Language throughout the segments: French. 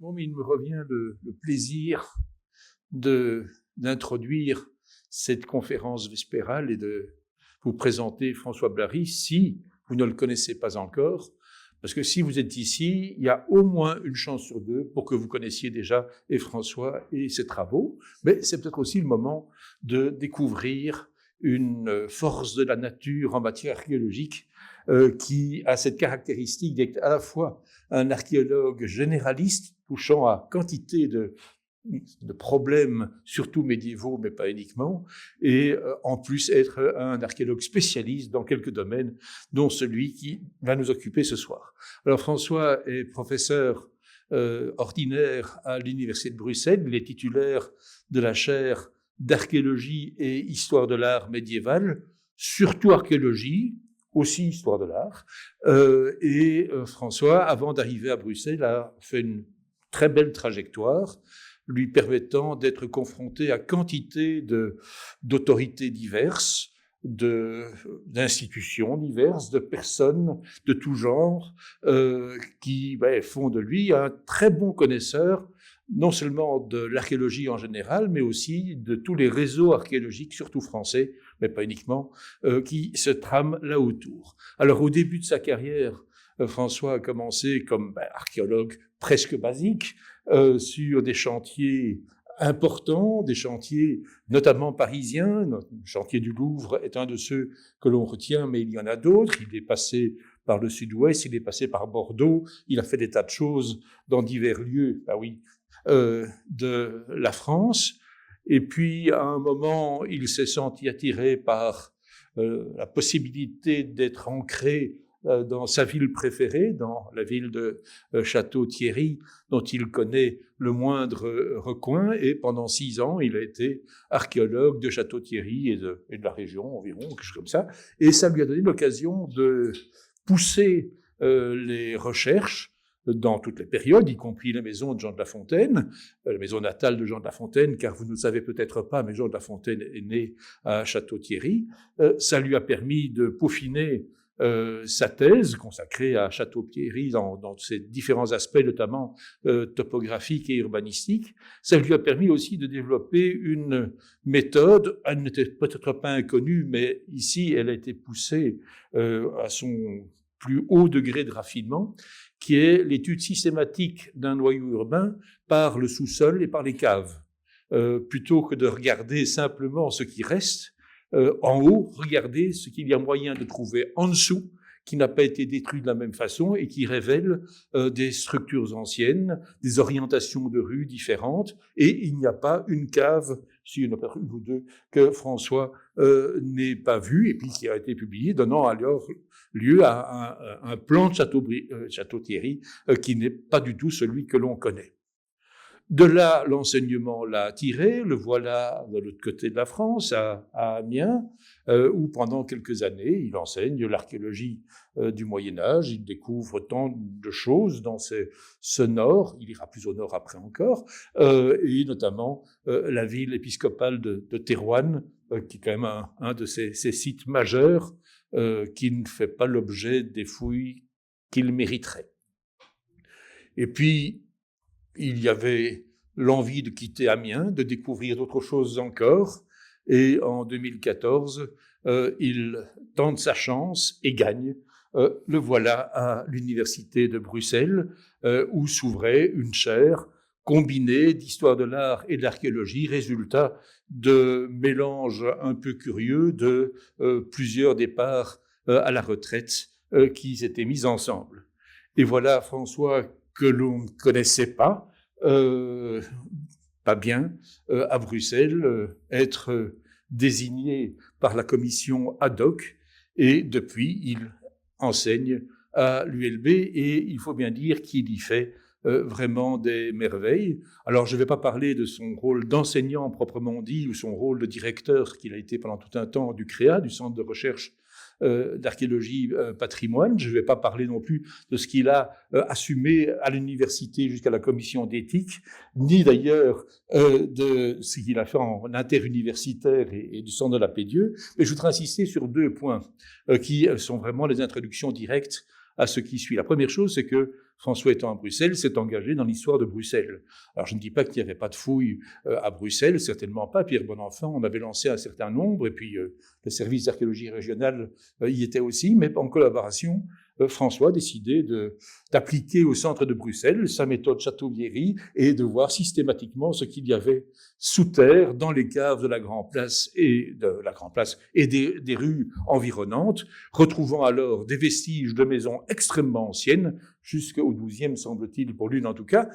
Bon, mais il me revient le plaisir d'introduire cette conférence vespérale et de vous présenter François Blary, si vous ne le connaissez pas encore, parce que si vous êtes ici, il y a au moins une chance sur deux pour que vous connaissiez déjà et François et ses travaux, mais c'est peut-être aussi le moment de découvrir une force de la nature en matière archéologique qui a cette caractéristique d'être à la fois un archéologue généraliste touchant à quantité de problèmes, surtout médiévaux, mais pas uniquement, et en plus être un archéologue spécialiste dans quelques domaines, dont celui qui va nous occuper ce soir. Alors François est professeur ordinaire à l'Université de Bruxelles, il est titulaire de la chaire d'archéologie et histoire de l'art médiéval, surtout archéologie, aussi histoire de l'art, François, avant d'arriver à Bruxelles, a fait une très belle trajectoire, lui permettant d'être confronté à quantité d'autorités diverses, d'institutions diverses, de personnes de tout genre, qui font de lui un très bon connaisseur, non seulement de l'archéologie en général, mais aussi de tous les réseaux archéologiques, surtout français, mais pas uniquement, qui se trament là autour. Alors, au début de sa carrière, François a commencé comme archéologue presque basique, sur des chantiers importants, des chantiers notamment parisiens. Le chantier du Louvre est un de ceux que l'on retient, mais il y en a d'autres. Il est passé par le sud-ouest, il est passé par Bordeaux, il a fait des tas de choses dans divers lieux, de la France. Et puis, à un moment, il s'est senti attiré par la possibilité d'être ancré dans sa ville préférée, dans la ville de Château-Thierry, dont il connaît le moindre recoin. Et pendant 6 ans, il a été archéologue de Château-Thierry et de la région environ, quelque chose comme ça. Et ça lui a donné l'occasion de pousser les recherches dans toutes les périodes, y compris la maison de Jean de La Fontaine, la maison natale de Jean de La Fontaine, car vous ne le savez peut-être pas, mais Jean de La Fontaine est né à Château-Thierry. Ça lui a permis de peaufiner sa thèse consacrée à Château-Thierry dans ses différents aspects, notamment topographiques et urbanistiques. Ça lui a permis aussi de développer une méthode, elle n'était peut-être pas inconnue, mais ici elle a été poussée à son plus haut degré de raffinement, qui est l'étude systématique d'un noyau urbain par le sous-sol et par les caves. Plutôt que de regarder simplement ce qui reste, en haut, regardez ce qu'il y a moyen de trouver en dessous, qui n'a pas été détruit de la même façon et qui révèle des structures anciennes, des orientations de rues différentes, et il n'y a pas une cave, s'il y en a une ou deux, que François n'ait pas vu, et puis qui a été publié, donnant alors lieu à un plan de Château-Thierry qui n'est pas du tout celui que l'on connaît. De là, l'enseignement l'a attiré, le voilà de l'autre côté de la France, à Amiens, où pendant quelques années, il enseigne l'archéologie du Moyen-Âge, il découvre tant de choses dans ce nord, il ira plus au nord après encore, et notamment la ville épiscopale de Thérouanne, qui est quand même un de ces sites majeurs qui ne fait pas l'objet des fouilles qu'il mériterait. Et puis, il y avait l'envie de quitter Amiens, de découvrir d'autres choses encore, et en 2014, il tente sa chance et gagne. Le voilà à l'Université de Bruxelles, où s'ouvrait une chaire combinée d'histoire de l'art et de l'archéologie, résultat de mélange un peu curieux de plusieurs départs à la retraite qui s'étaient mis ensemble. Et voilà François que l'on ne connaissait pas bien, à Bruxelles, être désigné par la commission ad hoc, et depuis, il enseigne à l'ULB, et il faut bien dire qu'il y fait vraiment des merveilles. Alors, je ne vais pas parler de son rôle d'enseignant proprement dit, ou son rôle de directeur qu'il a été pendant tout un temps du CREA, du Centre de recherche d'archéologie patrimoine. Je ne vais pas parler non plus de ce qu'il a assumé à l'université jusqu'à la commission d'éthique, ni d'ailleurs de ce qu'il a fait en interuniversitaire et du Centre de la Paix-Dieu. Mais je voudrais insister sur 2 points qui sont vraiment les introductions directes à ce qui suit. La première chose, c'est que François étant à Bruxelles, s'est engagé dans l'histoire de Bruxelles. Alors je ne dis pas qu'il n'y avait pas de fouilles à Bruxelles, certainement pas. Pierre Bonenfant en avait lancé un certain nombre, et puis le service d'archéologie régionale y était aussi, mais en collaboration, François a décidé d'appliquer au centre de Bruxelles sa méthode Château-Viéry et de voir systématiquement ce qu'il y avait sous terre dans les caves de la Grand Place et des rues environnantes, retrouvant alors des vestiges de maisons extrêmement anciennes, jusqu'au XIIe, semble-t-il, pour l'une en tout cas,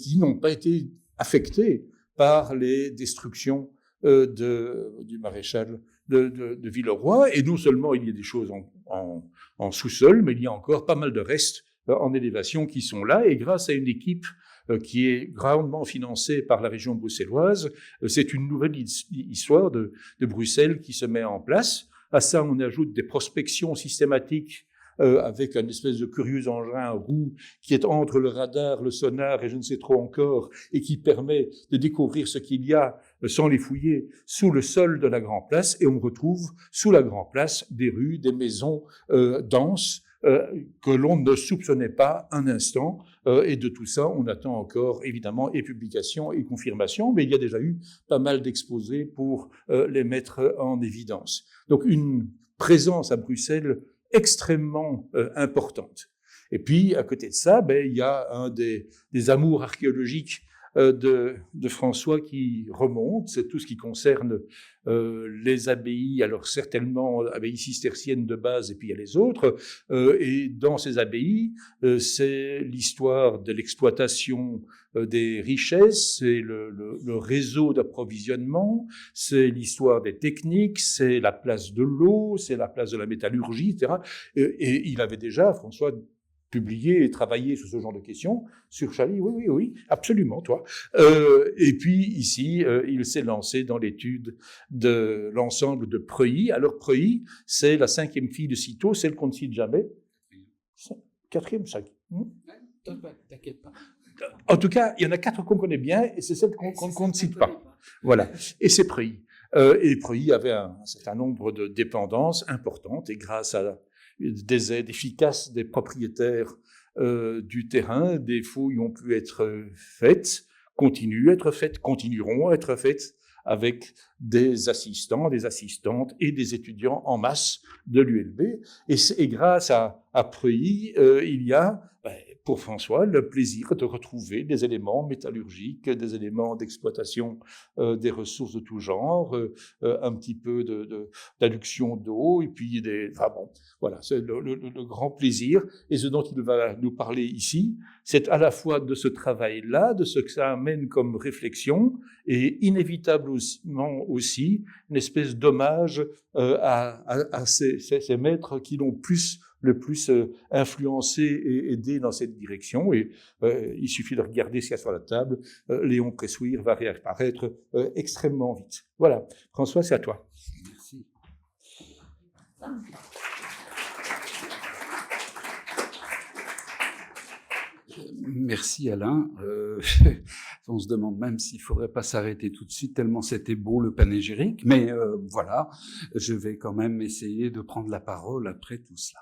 qui n'ont pas été affectées par les destructions du maréchal de Villeroy. Et non seulement il y a des choses en sous-sol, mais il y a encore pas mal de restes en élévation qui sont là. Et grâce à une équipe qui est grandement financée par la région bruxelloise, c'est une nouvelle histoire de Bruxelles qui se met en place. À ça, on ajoute des prospections systématiques avec un espèce de curieux engin roux qui est entre le radar, le sonar et je ne sais trop encore, et qui permet de découvrir ce qu'il y a, sans les fouiller, sous le sol de la Grand Place. Et on retrouve sous la Grand Place des rues, des maisons denses que l'on ne soupçonnait pas un instant. Et de tout ça, on attend encore, évidemment, et publications et confirmations, mais il y a déjà eu pas mal d'exposés pour les mettre en évidence. Donc une présence à Bruxelles extrêmement importante. Et puis, à côté de ça, il y a un des amours archéologiques de François qui remonte, c'est tout ce qui concerne les abbayes, alors certainement abbayes cisterciennes de base, et puis il y a les autres, et dans ces abbayes, c'est l'histoire de l'exploitation des richesses, c'est le réseau d'approvisionnement, c'est l'histoire des techniques, c'est la place de l'eau, c'est la place de la métallurgie, etc. Et il avait déjà, François, publié et travaillé sur ce genre de questions, sur Chaly, oui, absolument, toi. Et puis ici, il s'est lancé dans l'étude de l'ensemble de Preuilly. Alors Preuilly, c'est la 5e fille de Cîteaux, celle qu'on ne cite jamais. 4e, 5e. T'inquiète pas. En tout cas, il y en a 4 qu'on connaît bien, et c'est celle qu'on ne cite pas. Voilà, et c'est Preuilly. Et Preuilly avait un certain nombre de dépendances importantes, et grâce à des aides efficaces des propriétaires du terrain, des fouilles ont pu être faites, continuent à être faites, continueront à être faites avec des assistants, des assistantes et des étudiants en masse de l'ULB. Et grâce à Preuilly, il y a pour François le plaisir de retrouver des éléments métallurgiques, des éléments d'exploitation des ressources de tout genre, un petit peu d'adduction d'eau, et puis voilà, c'est le grand plaisir. Et ce dont il va nous parler ici, c'est à la fois de ce travail-là, de ce que ça amène comme réflexion, et inévitablement aussi une espèce d'hommage à ces maîtres qui l'ont le plus influencé et aidé dans cette direction. Et il suffit de regarder ce qu'il y a sur la table. Léon Pressuire va réapparaître extrêmement vite. Voilà. François, c'est à toi. Merci. Merci Alain. On se demande même s'il ne faudrait pas s'arrêter tout de suite tellement c'était beau le panégyrique, mais voilà, je vais quand même essayer de prendre la parole après tout cela.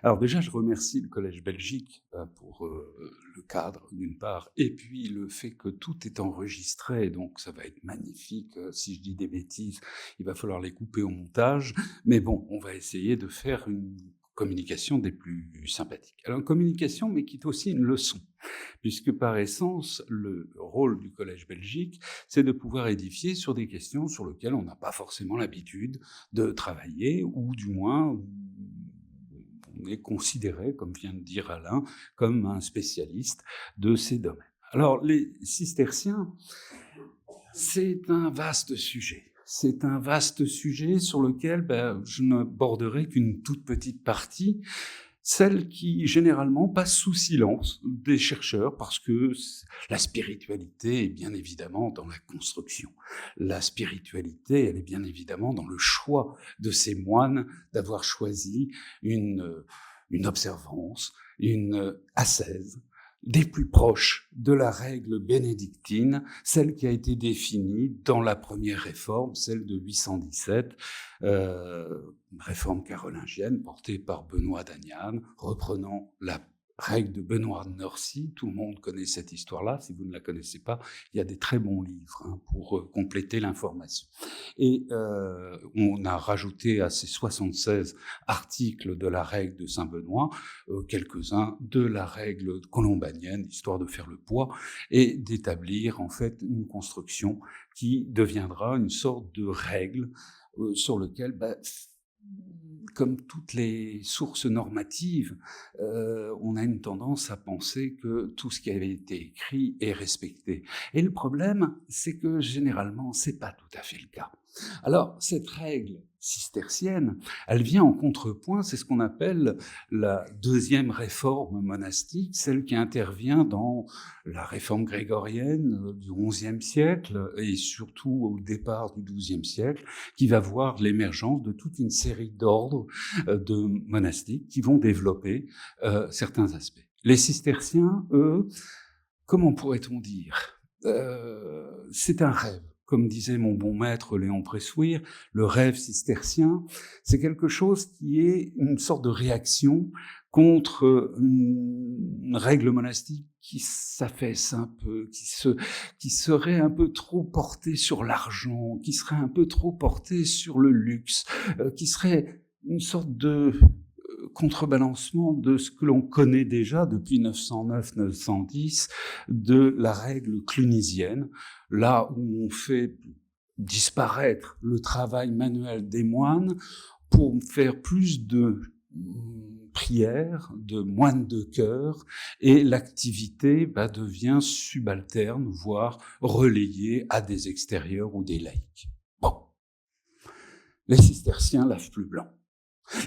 Alors déjà, je remercie le Collège Belgique pour le cadre d'une part, et puis le fait que tout est enregistré, donc ça va être magnifique. Si je dis des bêtises, il va falloir les couper au montage, mais bon, on va essayer de faire une communication des plus sympathiques. Alors une communication, mais qui est aussi une leçon, puisque par essence, le rôle du Collège Belgique, c'est de pouvoir édifier sur des questions sur lesquelles on n'a pas forcément l'habitude de travailler, ou du moins on est considéré, comme vient de dire Alain, comme un spécialiste de ces domaines. Alors les cisterciens, c'est un vaste sujet. C'est un vaste sujet sur lequel je n'aborderai qu'une toute petite partie, celle qui généralement passe sous silence des chercheurs parce que la spiritualité est bien évidemment dans la construction. La spiritualité, elle est bien évidemment dans le choix de ces moines d'avoir choisi une observance, une ascèse, des plus proches de la règle bénédictine, celle qui a été définie dans la première réforme, celle de 817, réforme carolingienne portée par Benoît d'Aniane, reprenant la règle de Benoît de Nursie. Tout le monde connaît cette histoire-là. Si vous ne la connaissez pas, il y a des très bons livres pour compléter l'information. Et on a rajouté à ces 76 articles de la règle de Saint-Benoît quelques-uns de la règle colombanienne, histoire de faire le poids et d'établir en fait une construction qui deviendra une sorte de règle sur lequel, comme toutes les sources normatives, on a une tendance à penser que tout ce qui avait été écrit est respecté. Et le problème, c'est que généralement, c'est pas tout à fait le cas. Alors, cette règle cistercienne, elle vient en contrepoint, c'est ce qu'on appelle la deuxième réforme monastique, celle qui intervient dans la réforme grégorienne du XIe siècle et surtout au départ du XIIe siècle, qui va voir l'émergence de toute une série d'ordres de monastiques qui vont développer certains aspects. Les cisterciens, eux, comment pourrait-on dire, c'est un rêve. Comme disait mon bon maître Léon Pressuire, le rêve cistercien, c'est quelque chose qui est une sorte de réaction contre une règle monastique qui s'affaisse un peu, qui serait un peu trop portée sur l'argent, qui serait un peu trop portée sur le luxe, qui serait une sorte de contrebalancement de ce que l'on connaît déjà depuis 909-910 de la règle clunisienne, là où on fait disparaître le travail manuel des moines pour faire plus de prières, de moines de chœur, et l'activité devient subalterne, voire relayée à des extérieurs ou des laïcs. Bon, les cisterciens lavent plus blanc.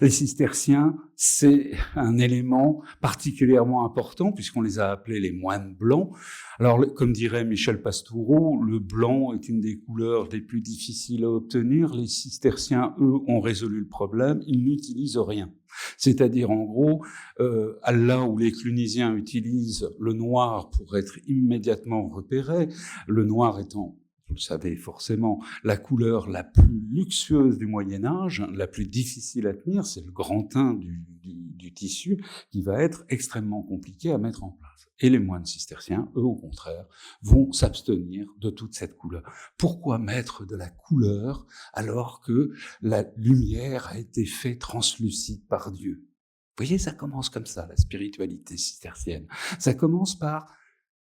Les cisterciens, c'est un élément particulièrement important puisqu'on les a appelés les moines blancs. Alors, comme dirait Michel Pastoureau, le blanc est une des couleurs les plus difficiles à obtenir. Les cisterciens, eux, ont résolu le problème. Ils n'utilisent rien. C'est-à-dire, en gros, là où les clunisiens utilisent le noir pour être immédiatement repéré, le noir étant, vous le savez forcément, la couleur la plus luxueuse du Moyen-Âge, la plus difficile à tenir, c'est le grand teint du tissu qui va être extrêmement compliqué à mettre en place. Et les moines cisterciens, eux, au contraire, vont s'abstenir de toute cette couleur. Pourquoi mettre de la couleur alors que la lumière a été faite translucide par Dieu? Vous voyez, ça commence comme ça, la spiritualité cistercienne. Ça commence par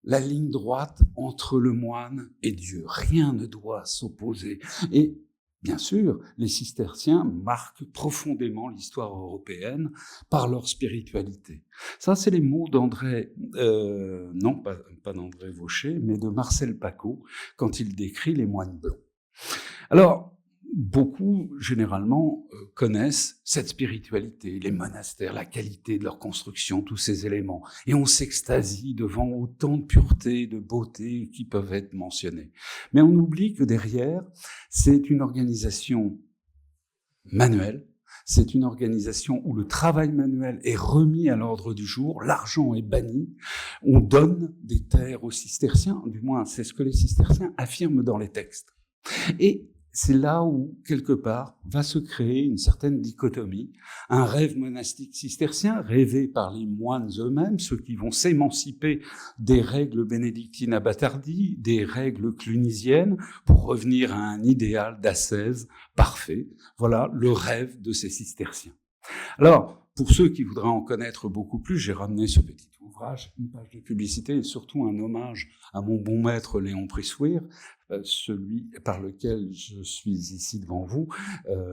la ligne droite entre le moine et Dieu. Rien ne doit s'opposer. Et bien sûr, les cisterciens marquent profondément l'histoire européenne par leur spiritualité. Ça, c'est les mots d'André, non pas d'André Vaucher, mais de Marcel Paccot, quand il décrit les moines blancs. Alors, beaucoup, généralement, connaissent cette spiritualité, les monastères, la qualité de leur construction, tous ces éléments. Et on s'extasie devant autant de pureté, de beauté qui peuvent être mentionnés. Mais on oublie que derrière, c'est une organisation manuelle, c'est une organisation où le travail manuel est remis à l'ordre du jour, l'argent est banni, on donne des terres aux cisterciens, du moins c'est ce que les cisterciens affirment dans les textes. Et c'est là où, quelque part, va se créer une certaine dichotomie, un rêve monastique cistercien rêvé par les moines eux-mêmes, ceux qui vont s'émanciper des règles bénédictines abattardies, des règles clunisiennes, pour revenir à un idéal d'ascèse parfait. Voilà le rêve de ces cisterciens. Alors, pour ceux qui voudraient en connaître beaucoup plus, j'ai ramené ce petit ouvrage, une page de publicité et surtout un hommage à mon bon maître Léon Pressuire, celui par lequel je suis ici devant vous,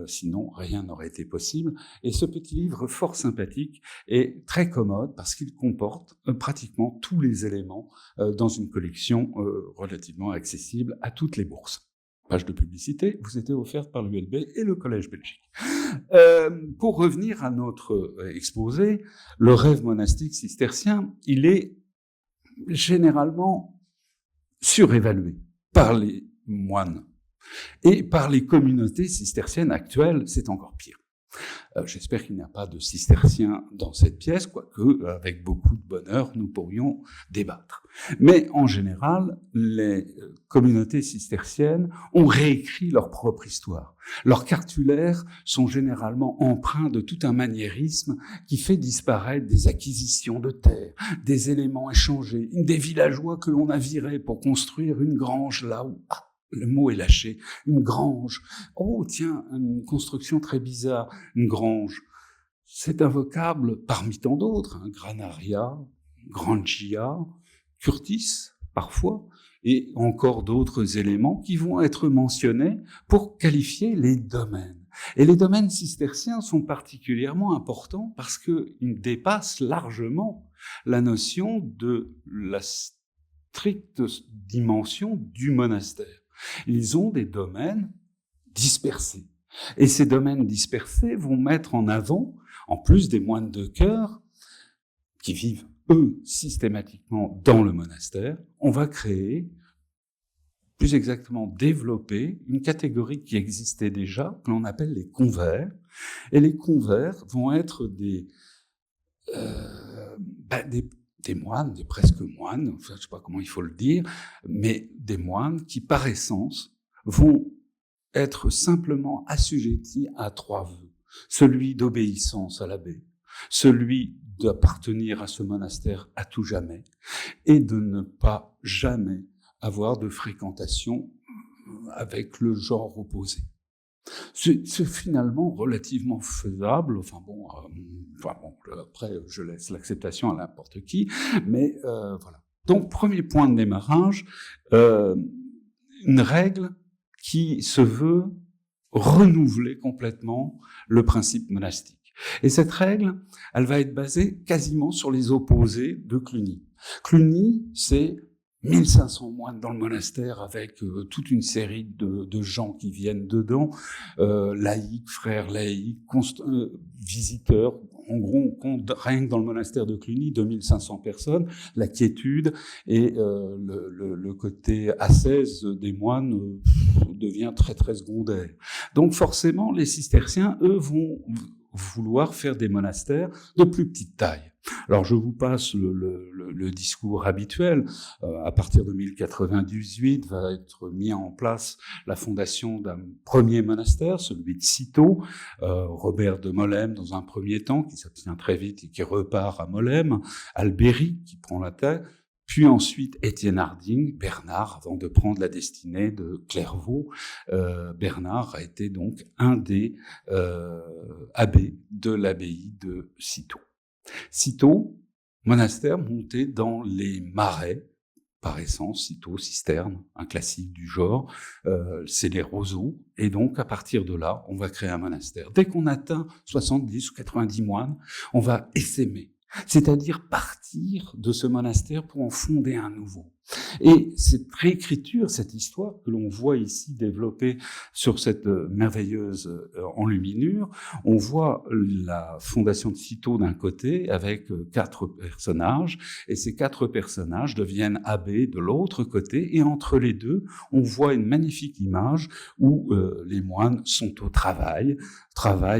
sinon rien n'aurait été possible. Et ce petit livre fort sympathique est très commode parce qu'il comporte pratiquement tous les éléments dans une collection relativement accessible à toutes les bourses. Page de publicité vous était offerte par l'ULB et le Collège Belgique. Pour revenir à notre exposé, le rêve monastique cistercien, il est généralement surévalué par les moines. Et par les communautés cisterciennes actuelles, c'est encore pire. J'espère qu'il n'y a pas de cisterciens dans cette pièce, quoique, avec beaucoup de bonheur, nous pourrions débattre. Mais en général, les communautés cisterciennes ont réécrit leur propre histoire. Leurs cartulaires sont généralement empreints de tout un maniérisme qui fait disparaître des acquisitions de terre, des éléments échangés, des villageois que l'on a virés pour construire une grange là où... le mot est lâché, une grange. Oh, tiens, une construction très bizarre, une grange. C'est un vocable parmi tant d'autres, hein, granaria, grangia, curtis, parfois, et encore d'autres éléments qui vont être mentionnés pour qualifier les domaines. Et les domaines cisterciens sont particulièrement importants parce qu'ils dépassent largement la notion de la stricte dimension du monastère. Ils ont des domaines dispersés. Et ces domaines dispersés vont mettre en avant, en plus des moines de chœur, qui vivent, eux, systématiquement dans le monastère, on va créer, plus exactement développer, une catégorie qui existait déjà, que l'on appelle les convers. Et les convers vont être des moines, des presque moines, enfin, je ne sais pas comment il faut le dire, mais des moines qui, par essence, vont être simplement assujettis à 3 vœux. Celui d'obéissance à l'abbé, celui d'appartenir à ce monastère à tout jamais, et de ne pas jamais avoir de fréquentation avec le genre opposé. C'est finalement relativement faisable. Après, je laisse l'acceptation à n'importe qui, mais voilà. Donc, premier point de démarrage, une règle qui se veut renouveler complètement le principe monastique. Et cette règle, elle va être basée quasiment sur les opposés de Cluny. Cluny, c'est 1500 moines dans le monastère avec toute une série de gens qui viennent dedans, laïcs, frères laïcs, visiteurs. En gros, on compte rien que dans le monastère de Cluny 2500 personnes. La quiétude et le côté ascèse des moines devient très très secondaire. Donc forcément, les cisterciens, eux, vont vouloir faire des monastères de plus petite taille. Alors je vous passe le discours habituel. À partir de 1098 va être mis en place la fondation d'un premier monastère, celui de Cîteaux, Robert de Molesme dans un premier temps, qui s'abstient très vite et qui repart à Molesme, Albéry qui prend la tête, puis ensuite Étienne Harding, Bernard, avant de prendre la destinée de Clairvaux. Bernard a été donc un des abbés de l'abbaye de Cîteaux. Cîteaux, monastère monté dans les marais, par essence, Cîteaux, cisterne, un classique du genre, c'est les roseaux, et donc à partir de là, on va créer un monastère. Dès qu'on atteint 70 ou 90 moines, on va essaimer, c'est-à-dire partir de ce monastère pour en fonder un nouveau. Et cette réécriture, cette histoire que l'on voit ici développée sur cette merveilleuse enluminure, on voit la fondation de Cîteaux d'un côté avec 4 personnages, et ces 4 personnages deviennent abbés de l'autre côté, et entre les deux, on voit une magnifique image où les moines sont au travail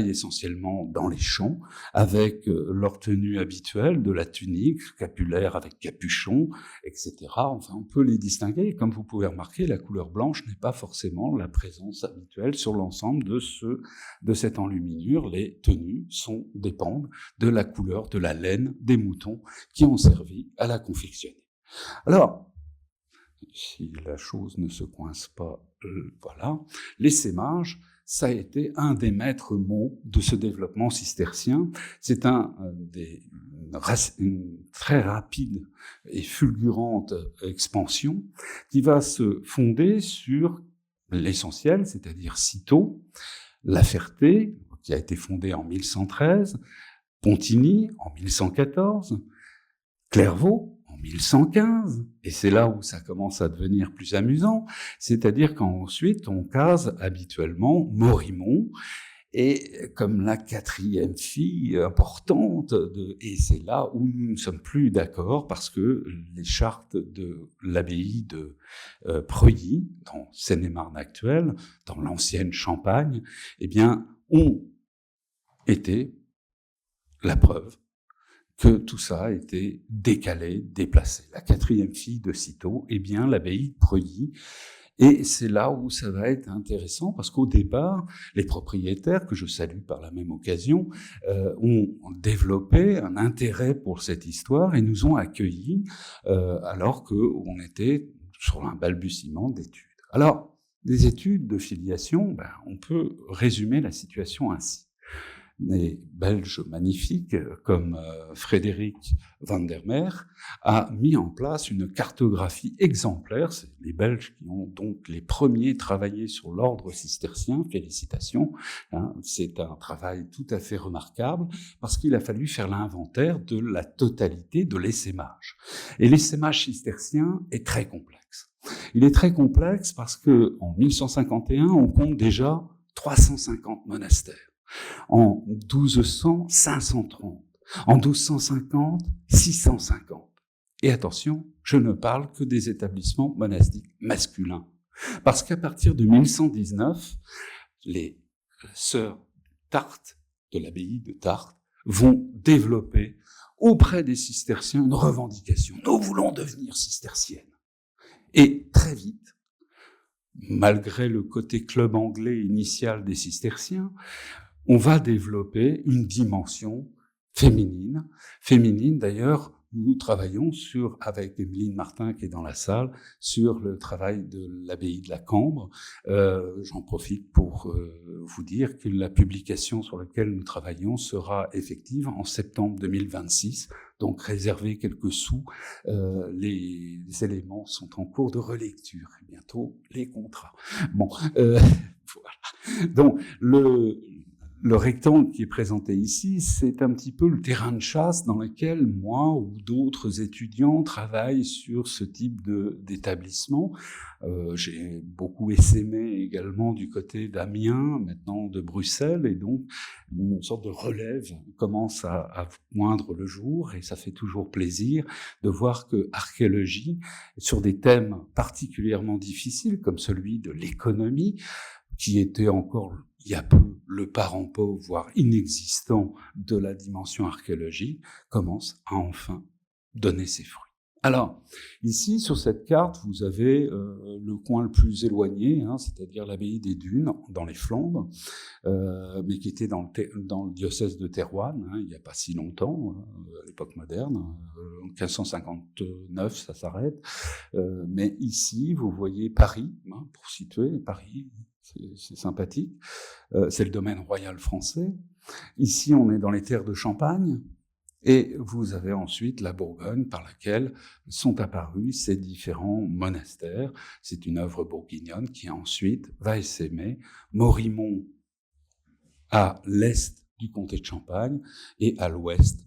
essentiellement dans les champs, avec leur tenue habituelle de la tunique, scapulaire avec capuchon, etc. Enfin, on peut les distinguer. Comme vous pouvez remarquer, la couleur blanche n'est pas forcément la présence habituelle sur l'ensemble de cette enluminure. Les tenues dépendent de la couleur de la laine des moutons qui ont servi à la confectionner. Alors, si la chose ne se coince pas, voilà, l'essaimage, ça a été un des maîtres mots de ce développement cistercien. C'est une très rapide et fulgurante expansion qui va se fonder sur l'essentiel, c'est-à-dire Cîteaux, La Ferté, qui a été fondée en 1113, Pontigny en 1114, Clairvaux en 1115, et c'est là où ça commence à devenir plus amusant, c'est-à-dire qu'ensuite on case habituellement Morimont, et comme la 4e fille importante, et c'est là où nous ne sommes plus d'accord, parce que les chartes de l'abbaye de Preuilly, dans Seine-et-Marne actuelle, dans l'ancienne Champagne, eh bien, ont était la preuve que tout ça a été décalé, déplacé. La quatrième fille de Cîteaux, eh bien, l'abbaye de Preuilly. Et c'est là où ça va être intéressant, parce qu'au départ, les propriétaires, que je salue par la même occasion, ont développé un intérêt pour cette histoire et nous ont accueillis alors qu'on était sur un balbutiement d'études. Alors, des études de filiation, on peut résumer la situation ainsi. Des Belges magnifiques comme Frédéric van der Meer a mis en place une cartographie exemplaire. C'est les Belges qui ont donc les premiers travaillé sur l'ordre cistercien. Félicitations. C'est un travail tout à fait remarquable parce qu'il a fallu faire l'inventaire de la totalité de l'essaimage. Et l'essaimage cistercien est très complexe. Il est très complexe parce que en 1151, on compte déjà 350 monastères. En 1200, 530. En 1250, 650. Et attention, je ne parle que des établissements monastiques masculins. Parce qu'à partir de 1119, les sœurs Tarte, de l'abbaye de Tarte, vont développer auprès des cisterciens une revendication. Nous voulons devenir cisterciennes. Et très vite, malgré le côté club anglais initial des cisterciens, on va développer une dimension féminine. Féminine, d'ailleurs, nous travaillons avec Emeline Martin, qui est dans la salle, sur le travail de l'abbaye de la Cambre. J'en profite pour vous dire que la publication sur laquelle nous travaillons sera effective en septembre 2026. Donc, réservez quelques sous. Les éléments sont en cours de relecture. Et bientôt, les contrats. Bon, voilà. Donc, le rectangle qui est présenté ici, c'est un petit peu le terrain de chasse dans lequel moi ou d'autres étudiants travaillent sur ce type d'établissement. J'ai beaucoup essaimé également du côté d'Amiens, maintenant de Bruxelles, et donc une sorte de relève commence à poindre le jour, et ça fait toujours plaisir de voir que archéologie, sur des thèmes particulièrement difficiles comme celui de l'économie, qui était encore il y a peu le parent pauvre, voire inexistant de la dimension archéologique, commence à enfin donner ses fruits. Alors, ici, sur cette carte, vous avez le coin le plus éloigné, c'est-à-dire l'abbaye des Dunes, dans les Flandres, mais qui était dans le diocèse de Thérouanne, il n'y a pas si longtemps, à l'époque moderne, en 1559, ça s'arrête. Mais ici, vous voyez Paris, pour situer, Paris, c'est sympathique, c'est le domaine royal français. Ici, on est dans les terres de Champagne, et vous avez ensuite la Bourgogne par laquelle sont apparus ces différents monastères. C'est une œuvre bourguignonne qui ensuite va essaimer Morimont à l'est du comté de Champagne et à l'ouest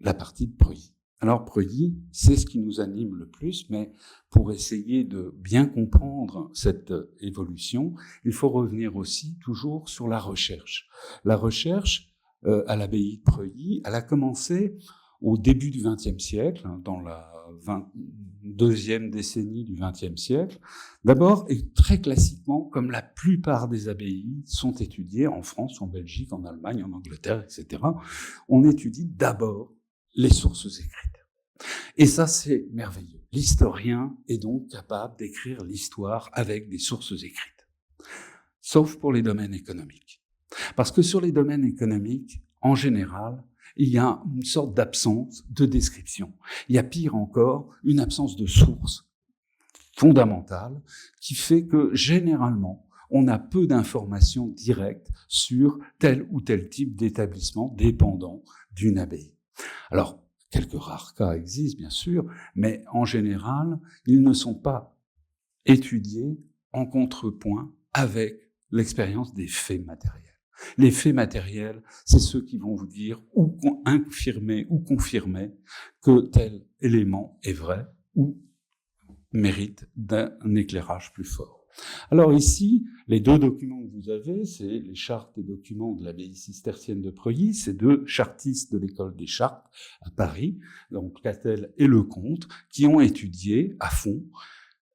la partie de Preuilly. Alors Preuilly, c'est ce qui nous anime le plus, mais pour essayer de bien comprendre cette évolution, il faut revenir aussi toujours sur la recherche. La recherche à l'abbaye de Preuilly, elle a commencé au début du XXe siècle, dans la deuxième décennie du XXe siècle. D'abord, et très classiquement, comme la plupart des abbayes sont étudiées en France, en Belgique, en Allemagne, en Angleterre, etc., on étudie d'abord les sources écrites. Et ça, c'est merveilleux. L'historien est donc capable d'écrire l'histoire avec des sources écrites. Sauf pour les domaines économiques. Parce que sur les domaines économiques, en général, il y a une sorte d'absence de description. Il y a pire encore, une absence de source fondamentale qui fait que, généralement, on a peu d'informations directes sur tel ou tel type d'établissement dépendant d'une abbaye. Alors, quelques rares cas existent, bien sûr, mais en général, ils ne sont pas étudiés en contrepoint avec l'expérience des faits matériels. Les faits matériels, c'est ceux qui vont vous dire ou infirmer ou confirmer que tel élément est vrai ou mérite d'un éclairage plus fort. Alors ici, les deux documents que vous avez, c'est les chartes et documents de l'abbaye cistercienne de Preuilly, c'est deux chartistes de l'école des chartes à Paris, donc Catel et Lecomte, qui ont étudié à fond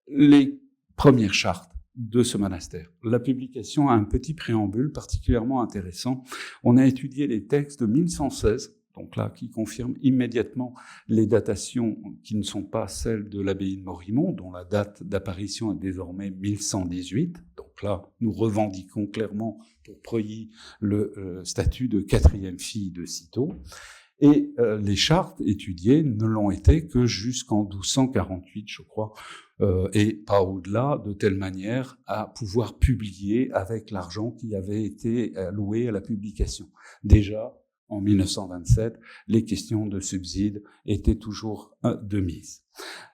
les premières chartes de ce monastère. La publication a un petit préambule particulièrement intéressant. On a étudié les textes de 1116, donc là, qui confirment immédiatement les datations qui ne sont pas celles de l'abbaye de Morimont, dont la date d'apparition est désormais 1118. Donc là, nous revendiquons clairement pour Preuilly le statut de quatrième fille de Cîteaux. Et les chartes étudiées ne l'ont été que jusqu'en 1248, je crois, et pas au-delà, de telle manière à pouvoir publier avec l'argent qui avait été alloué à la publication. Déjà, en 1927, les questions de subsides étaient toujours de mise.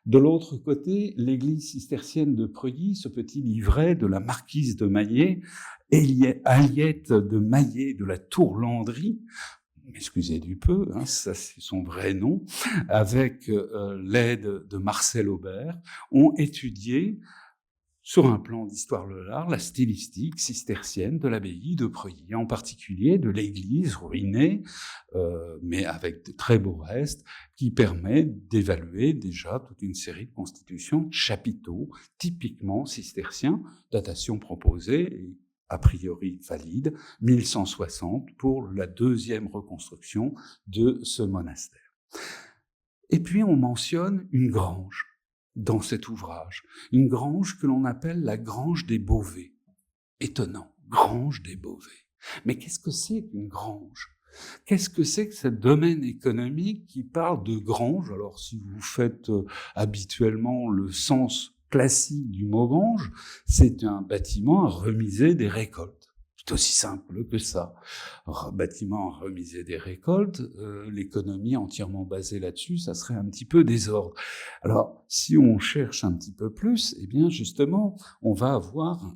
De l'autre côté, l'église cistercienne de Preuilly, ce petit livret de la marquise de Maillet, Aliette de Maillet de la Tour-Landry, excusez du peu, hein, ça c'est son vrai nom, avec l'aide de Marcel Aubert, ont étudié sur un plan d'histoire de l'art la stylistique cistercienne de l'abbaye de Preuilly, en particulier de l'église ruinée, mais avec de très beaux restes, qui permet d'évaluer déjà toute une série de constitutions de chapiteaux typiquement cisterciens, datation proposée et a priori valide, 1160 pour la deuxième reconstruction de ce monastère. Et puis on mentionne une grange dans cet ouvrage, une grange que l'on appelle la grange des Beauvais. Étonnant, grange des Beauvais. Mais qu'est-ce que c'est qu'une grange ? Qu'est-ce que c'est que ce domaine économique qui parle de grange ? Alors si vous faites habituellement le sens classique du mot grange, c'est un bâtiment à remiser des récoltes. C'est aussi simple que ça. Bâtiment à remiser des récoltes, l'économie entièrement basée là-dessus, ça serait un petit peu désordre. Alors, si on cherche un petit peu plus, eh bien, justement, on va avoir,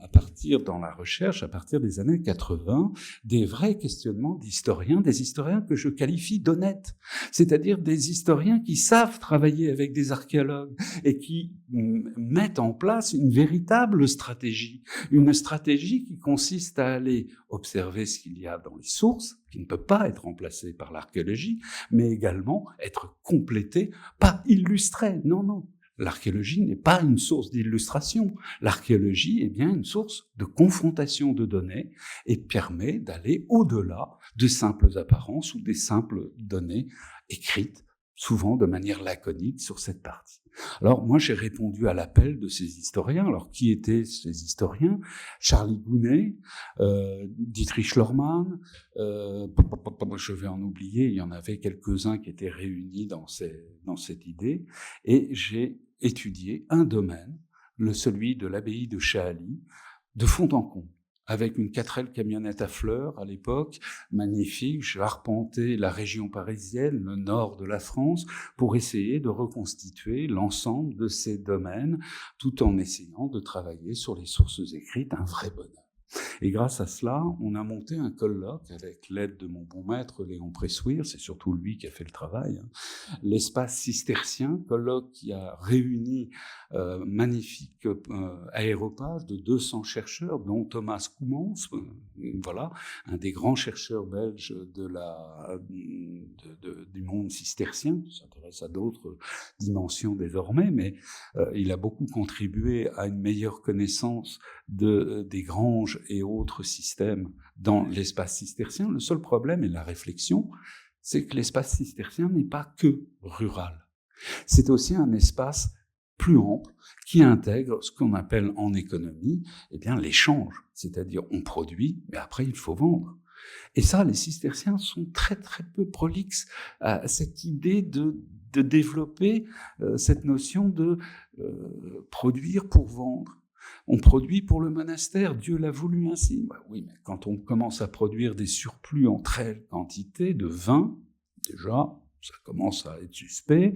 dans la recherche, à partir des années 80, des vrais questionnements d'historiens, des historiens que je qualifie d'honnêtes. C'est-à-dire des historiens qui savent travailler avec des archéologues et qui mettent en place une véritable stratégie. Une stratégie qui consiste à aller observer ce qu'il y a dans les sources, qui ne peut pas être remplacé par l'archéologie, mais également être complété, pas illustré. Non. L'archéologie n'est pas une source d'illustration. L'archéologie est bien une source de confrontation de données et permet d'aller au-delà de simples apparences ou des simples données écrites, souvent de manière laconique sur cette partie. Alors moi j'ai répondu à l'appel de ces historiens. Alors qui étaient ces historiens ? Charlie Gounet, Dietrich Lormann, je vais en oublier, il y en avait quelques-uns qui étaient réunis dans cette idée, et j'ai étudié un domaine, celui de l'abbaye de Chahaly, de fond en comble, avec une 4L camionnette à fleurs à l'époque, magnifique. J'ai arpenté la région parisienne, le nord de la France, pour essayer de reconstituer l'ensemble de ces domaines, tout en essayant de travailler sur les sources écrites, un vrai bonheur. Et grâce à cela, on a monté un colloque avec l'aide de mon bon maître Léon Pressuire, c'est surtout lui qui a fait le travail, l'espace cistercien, colloque qui a réuni magnifique aéropage de 200 chercheurs, dont Thomas Coumans, voilà, un des grands chercheurs belges du monde cistercien, qui s'intéresse à d'autres dimensions désormais, mais il a beaucoup contribué à une meilleure connaissance des granges et autres systèmes dans l'espace cistercien. Le seul problème et la réflexion, c'est que l'espace cistercien n'est pas que rural. C'est aussi un espace plus ample qui intègre ce qu'on appelle en économie l'échange, c'est-à-dire on produit, mais après il faut vendre. Et ça, les cisterciens sont très très peu prolixes à cette idée de développer cette notion de produire pour vendre. On produit pour le monastère, Dieu l'a voulu ainsi. Oui, mais quand on commence à produire des surplus en très quantité de vin, déjà, ça commence à être suspect,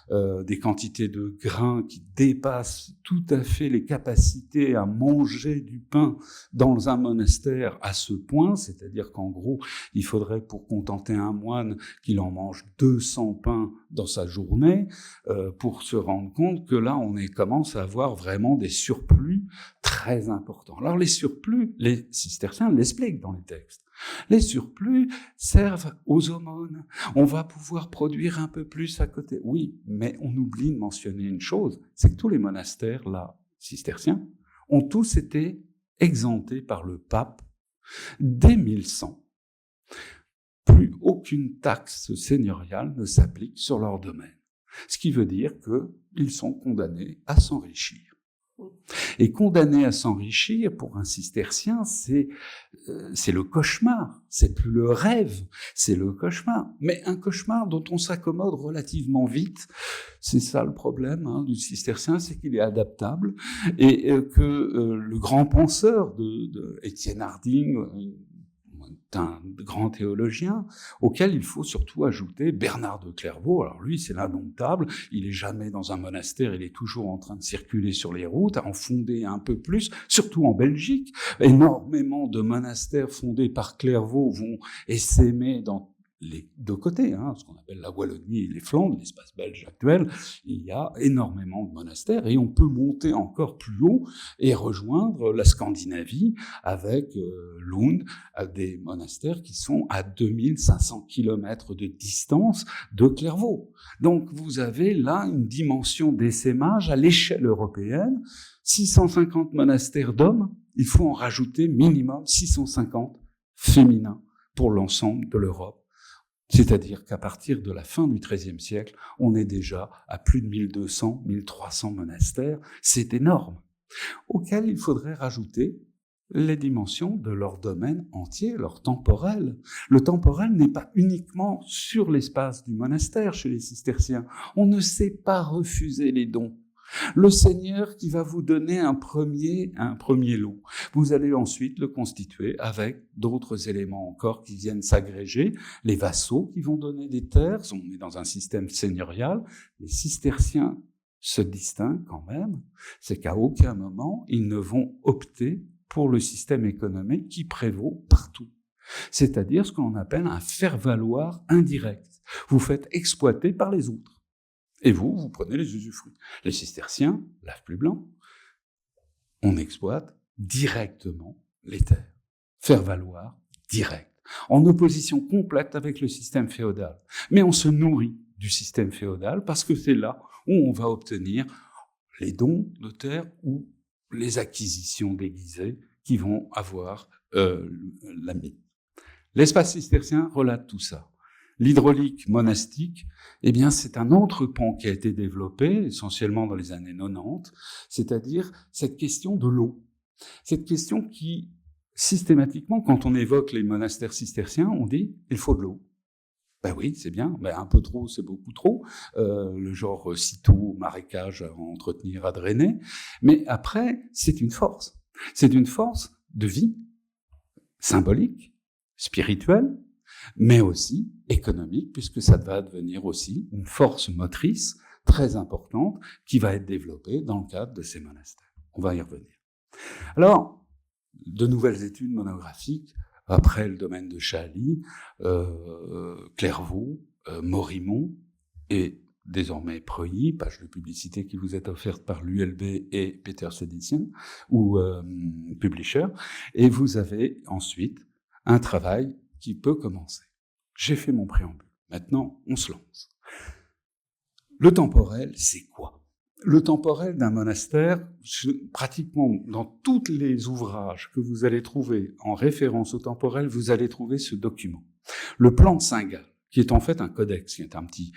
des quantités de grains qui dépassent tout à fait les capacités à manger du pain dans un monastère à ce point, c'est-à-dire qu'en gros, il faudrait pour contenter un moine qu'il en mange 200 pains dans sa journée, pour se rendre compte que là, on commence à avoir vraiment des surplus très importants. Alors les surplus, les cisterciens l'expliquent dans les textes. Les surplus servent aux aumônes. On va pouvoir produire un peu plus à côté. Oui, mais on oublie de mentionner une chose, c'est que tous les monastères, là, cisterciens, ont tous été exemptés par le pape dès 1100. Plus aucune taxe seigneuriale ne s'applique sur leur domaine. Ce qui veut dire qu'ils sont condamnés à s'enrichir. Et condamner à s'enrichir, pour un cistercien, c'est le cauchemar. C'est plus le rêve, c'est le cauchemar. Mais un cauchemar dont on s'accommode relativement vite. C'est ça le problème du cistercien, c'est qu'il est adaptable. Et que le grand penseur de Étienne Harding, un grand théologien, auquel il faut surtout ajouter Bernard de Clairvaux. Alors lui, c'est l'indomptable, il est jamais dans un monastère, il est toujours en train de circuler sur les routes, à en fonder un peu plus, surtout en Belgique. Énormément de monastères fondés par Clairvaux vont essaimer dans les deux côtés, ce qu'on appelle la Wallonie et les Flandres, l'espace belge actuel. Il y a énormément de monastères et on peut monter encore plus haut et rejoindre la Scandinavie avec Lund, des monastères qui sont à 2500 km de distance de Clairvaux. Donc vous avez là une dimension d'essaimage à l'échelle européenne. 650 monastères d'hommes, il faut en rajouter minimum 650 féminins pour l'ensemble de l'Europe. C'est-à-dire qu'à partir de la fin du XIIIe siècle, on est déjà à plus de 1200, 1300 monastères. C'est énorme. Auquel il faudrait rajouter les dimensions de leur domaine entier, leur temporel. Le temporel n'est pas uniquement sur l'espace du monastère chez les cisterciens. On ne sait pas refuser les dons. Le Seigneur qui va vous donner un premier lot. Vous allez ensuite le constituer avec d'autres éléments encore qui viennent s'agréger, les vassaux qui vont donner des terres, on est dans un système seigneurial, les cisterciens se distinguent quand même, c'est qu'à aucun moment ils ne vont opter pour le système économique qui prévaut partout. C'est-à-dire ce qu'on appelle un faire-valoir indirect. Vous faites exploiter par les autres. Et vous prenez les usufruits. Les cisterciens, l'âge plus blanc, on exploite directement les terres. Faire valoir direct. En opposition complète avec le système féodal. Mais on se nourrit du système féodal parce que c'est là où on va obtenir les dons de terre ou les acquisitions déguisées qui vont avoir la mine. L'espace cistercien relate tout ça. L'hydraulique monastique, eh bien, c'est un autre pan qui a été développé, essentiellement dans les années 90, c'est-à-dire cette question de l'eau. Cette question qui, systématiquement, quand on évoque les monastères cisterciens, on dit « il faut de l'eau ». Ben oui, c'est bien, mais un peu trop, c'est beaucoup trop. Le genre sitôt, marécage à entretenir, à drainer. Mais après, c'est une force. C'est une force de vie, symbolique, spirituelle, mais aussi économique, puisque ça va devenir aussi une force motrice très importante qui va être développée dans le cadre de ces monastères. On va y revenir. Alors, de nouvelles études monographiques, après le domaine de Chaly, Clairvaux, Morimont et désormais Preuilly, page de publicité qui vous est offerte par l'ULB et Peters Edition, ou Publisher, et vous avez ensuite un travail qui peut commencer. J'ai fait mon préambule. Maintenant, on se lance. Le temporel, c'est quoi? Le temporel d'un monastère, pratiquement dans tous les ouvrages que vous allez trouver en référence au temporel, vous allez trouver ce document. Le plan de Saint-Gall, qui est en fait un codex, qui est un petit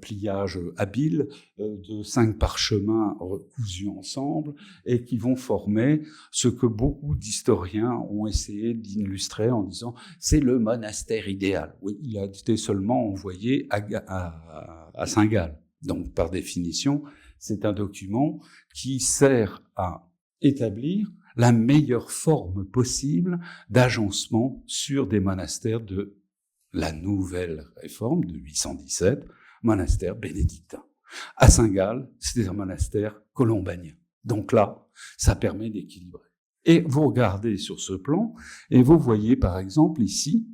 pliage habile de 5 parchemins recousus ensemble et qui vont former ce que beaucoup d'historiens ont essayé d'illustrer en disant c'est le monastère idéal. Oui, il a été seulement envoyé à Saint-Gall. Donc, par définition, c'est un document qui sert à établir la meilleure forme possible d'agencement sur des monastères de la nouvelle réforme de 817, monastère bénédictin. À Saint-Gall, c'était un monastère colombanien. Donc là, ça permet d'équilibrer. Et vous regardez sur ce plan, et vous voyez par exemple ici,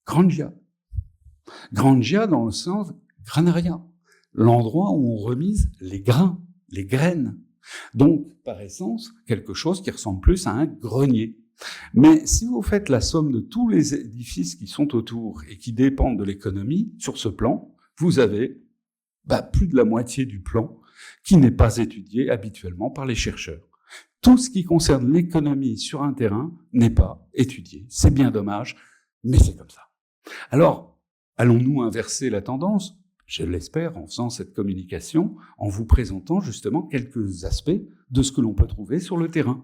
Grangia. Grangia dans le sens granaria, l'endroit où on remise les grains, les graines. Donc, par essence, quelque chose qui ressemble plus à un grenier. Mais si vous faites la somme de tous les édifices qui sont autour et qui dépendent de l'économie, sur ce plan, vous avez plus de la moitié du plan qui n'est pas étudié habituellement par les chercheurs. Tout ce qui concerne l'économie sur un terrain n'est pas étudié. C'est bien dommage, mais c'est comme ça. Alors, allons-nous inverser la tendance ? Je l'espère en faisant cette communication, en vous présentant justement quelques aspects de ce que l'on peut trouver sur le terrain.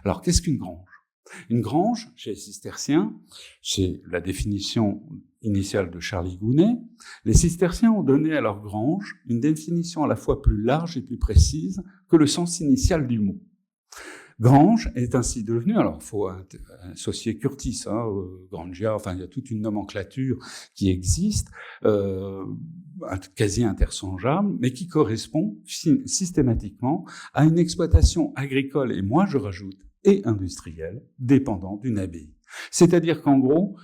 Alors, qu'est-ce qu'une grange ? Une grange, chez les cisterciens, c'est la définition initiale de Charlie Gounet, les cisterciens ont donné à leur grange une définition à la fois plus large et plus précise que le sens initial du mot. Grange est ainsi devenue, alors il faut associer Curtis, Grangia, enfin il y a toute une nomenclature qui existe, quasi interchangeable, mais qui correspond systématiquement à une exploitation agricole, et moi je rajoute, et industrielle, dépendant d'une abbaye. C'est-à-dire qu'en gros,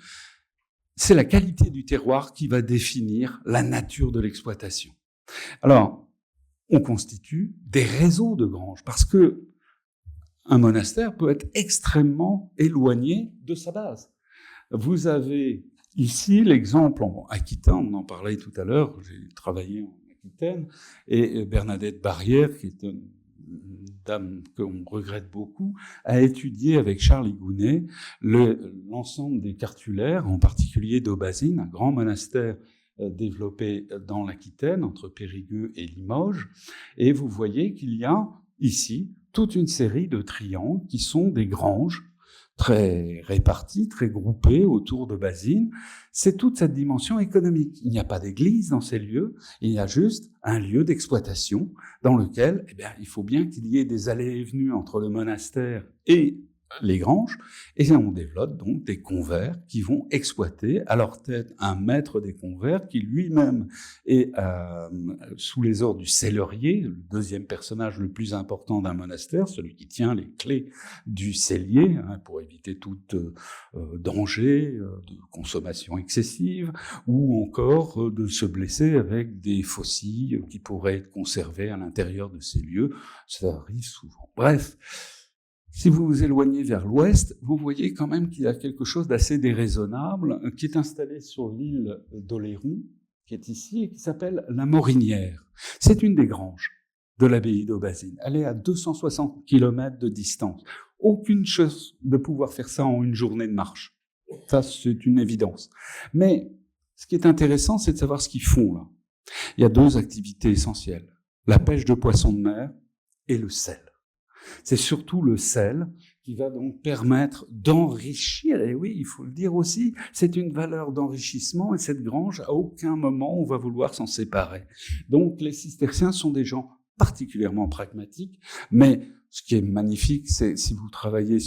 c'est la qualité du terroir qui va définir la nature de l'exploitation. Alors, on constitue des réseaux de granges, parce que un monastère peut être extrêmement éloigné de sa base. Vous avez ici l'exemple en Aquitaine, on en parlait tout à l'heure, j'ai travaillé en Aquitaine, et Bernadette Barrière, qui est une dame qu'on regrette beaucoup, a étudié avec Charlie Gounet l'ensemble des cartulaires, en particulier d'Aubazine, un grand monastère développé dans l'Aquitaine, entre Périgueux et Limoges, et vous voyez qu'il y a ici toute une série de triangles qui sont des granges très réparties, très groupées autour de Basine. C'est toute cette dimension économique. Il n'y a pas d'église dans ces lieux, il y a juste un lieu d'exploitation dans lequel, il faut bien qu'il y ait des allées et venues entre le monastère et les granges, et on développe donc des convers qui vont exploiter à leur tête un maître des convers qui lui-même est sous les ordres du cellerier, le deuxième personnage le plus important d'un monastère, celui qui tient les clés du cellier, pour éviter tout danger de consommation excessive, ou encore de se blesser avec des faucilles qui pourraient être conservées à l'intérieur de ces lieux. Ça arrive souvent. Bref. Si vous vous éloignez vers l'ouest, vous voyez quand même qu'il y a quelque chose d'assez déraisonnable qui est installé sur l'île d'Oléron, qui est ici, et qui s'appelle la Morinière. C'est une des granges de l'abbaye d'Aubazine. Elle est à 260 km de distance. Aucune chance de pouvoir faire ça en une journée de marche. Ça, c'est une évidence. Mais ce qui est intéressant, c'est de savoir ce qu'ils font là. Il y a deux activités essentielles. La pêche de poissons de mer et le sel. C'est surtout le sel qui va donc permettre d'enrichir, et oui, il faut le dire aussi, c'est une valeur d'enrichissement, et cette grange, à aucun moment on va vouloir s'en séparer. Donc les cisterciens sont des gens particulièrement pragmatiques, mais ce qui est magnifique, c'est si vous travaillez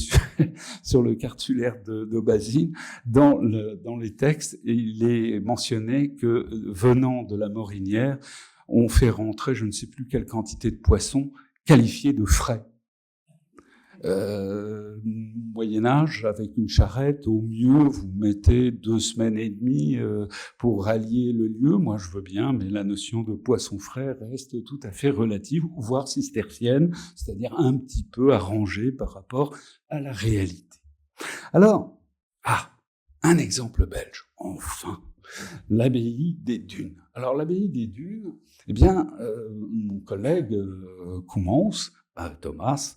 sur le cartulaire d'Aubazine, dans les textes, il est mentionné que venant de la Morinière, on fait rentrer je ne sais plus quelle quantité de poissons qualifiés de frais. Moyen-Âge, avec une charrette, au mieux, vous mettez 2 semaines et demie pour rallier le lieu. Moi, je veux bien, mais la notion de poisson frais reste tout à fait relative, voire cistercienne, c'est-à-dire un petit peu arrangée par rapport à la réalité. Alors, un exemple belge, enfin, l'abbaye des Dunes. Alors, l'abbaye des Dunes, mon collègue Coumans, Thomas,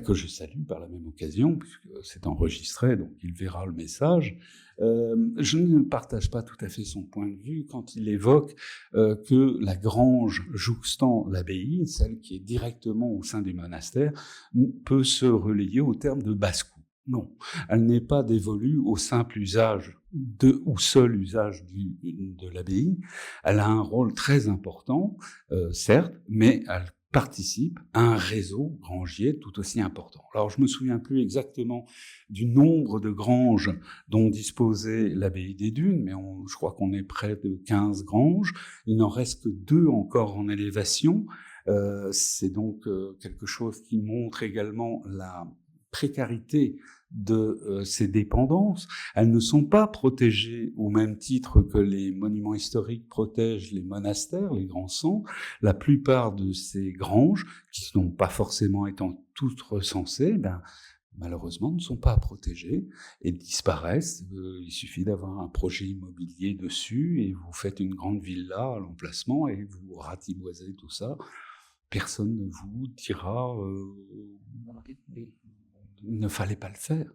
que je salue par la même occasion, puisque c'est enregistré, donc il verra le message. Je ne partage pas tout à fait son point de vue quand il évoque que la grange jouxtant l'abbaye, celle qui est directement au sein du monastère, peut se relayer au terme de basse-cour. Non, elle n'est pas dévolue au simple usage ou seul usage de l'abbaye. Elle a un rôle très important, certes, mais elle participe à un réseau grangier tout aussi important. Alors, je me souviens plus exactement du nombre de granges dont disposait l'abbaye des Dunes, mais je crois qu'on est près de 15 granges. Il n'en reste que 2 encore en élévation. C'est donc quelque chose qui montre également la précarité de ces dépendances. Elles ne sont pas protégées au même titre que les monuments historiques protègent les monastères, les grands centres. La plupart de ces granges, qui n'ont pas forcément étant toutes recensées, malheureusement ne sont pas protégées et disparaissent. Il suffit d'avoir un projet immobilier dessus et vous faites une grande villa à l'emplacement et vous ratiboisez tout ça. personne ne vous dira il ne fallait pas le faire.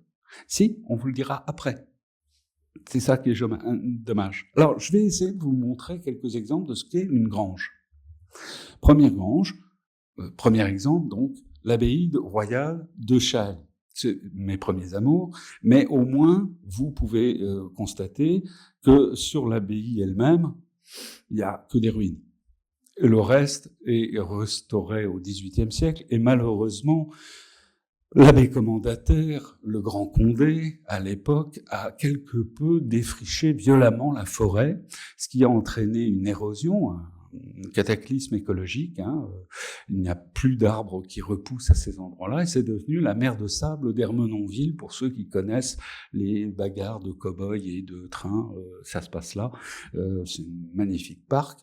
Si, on vous le dira après. C'est ça qui est dommage. Alors, je vais essayer de vous montrer quelques exemples de ce qu'est une grange. Première grange, premier exemple, donc, l'abbaye royale de Chailly. C'est mes premiers amours, mais au moins, vous pouvez constater que sur l'abbaye elle-même, il n'y a que des ruines. Et le reste est restauré au XVIIIe siècle, et malheureusement, l'abbé commendataire, le grand Condé, à l'époque, a quelque peu défriché violemment la forêt, ce qui a entraîné une érosion, un cataclysme écologique. Il n'y a plus d'arbres qui repoussent à ces endroits-là, et c'est devenu la mer de sable d'Ermenonville, pour ceux qui connaissent les bagarres de cow-boys et de trains, ça se passe là. C'est un magnifique parc,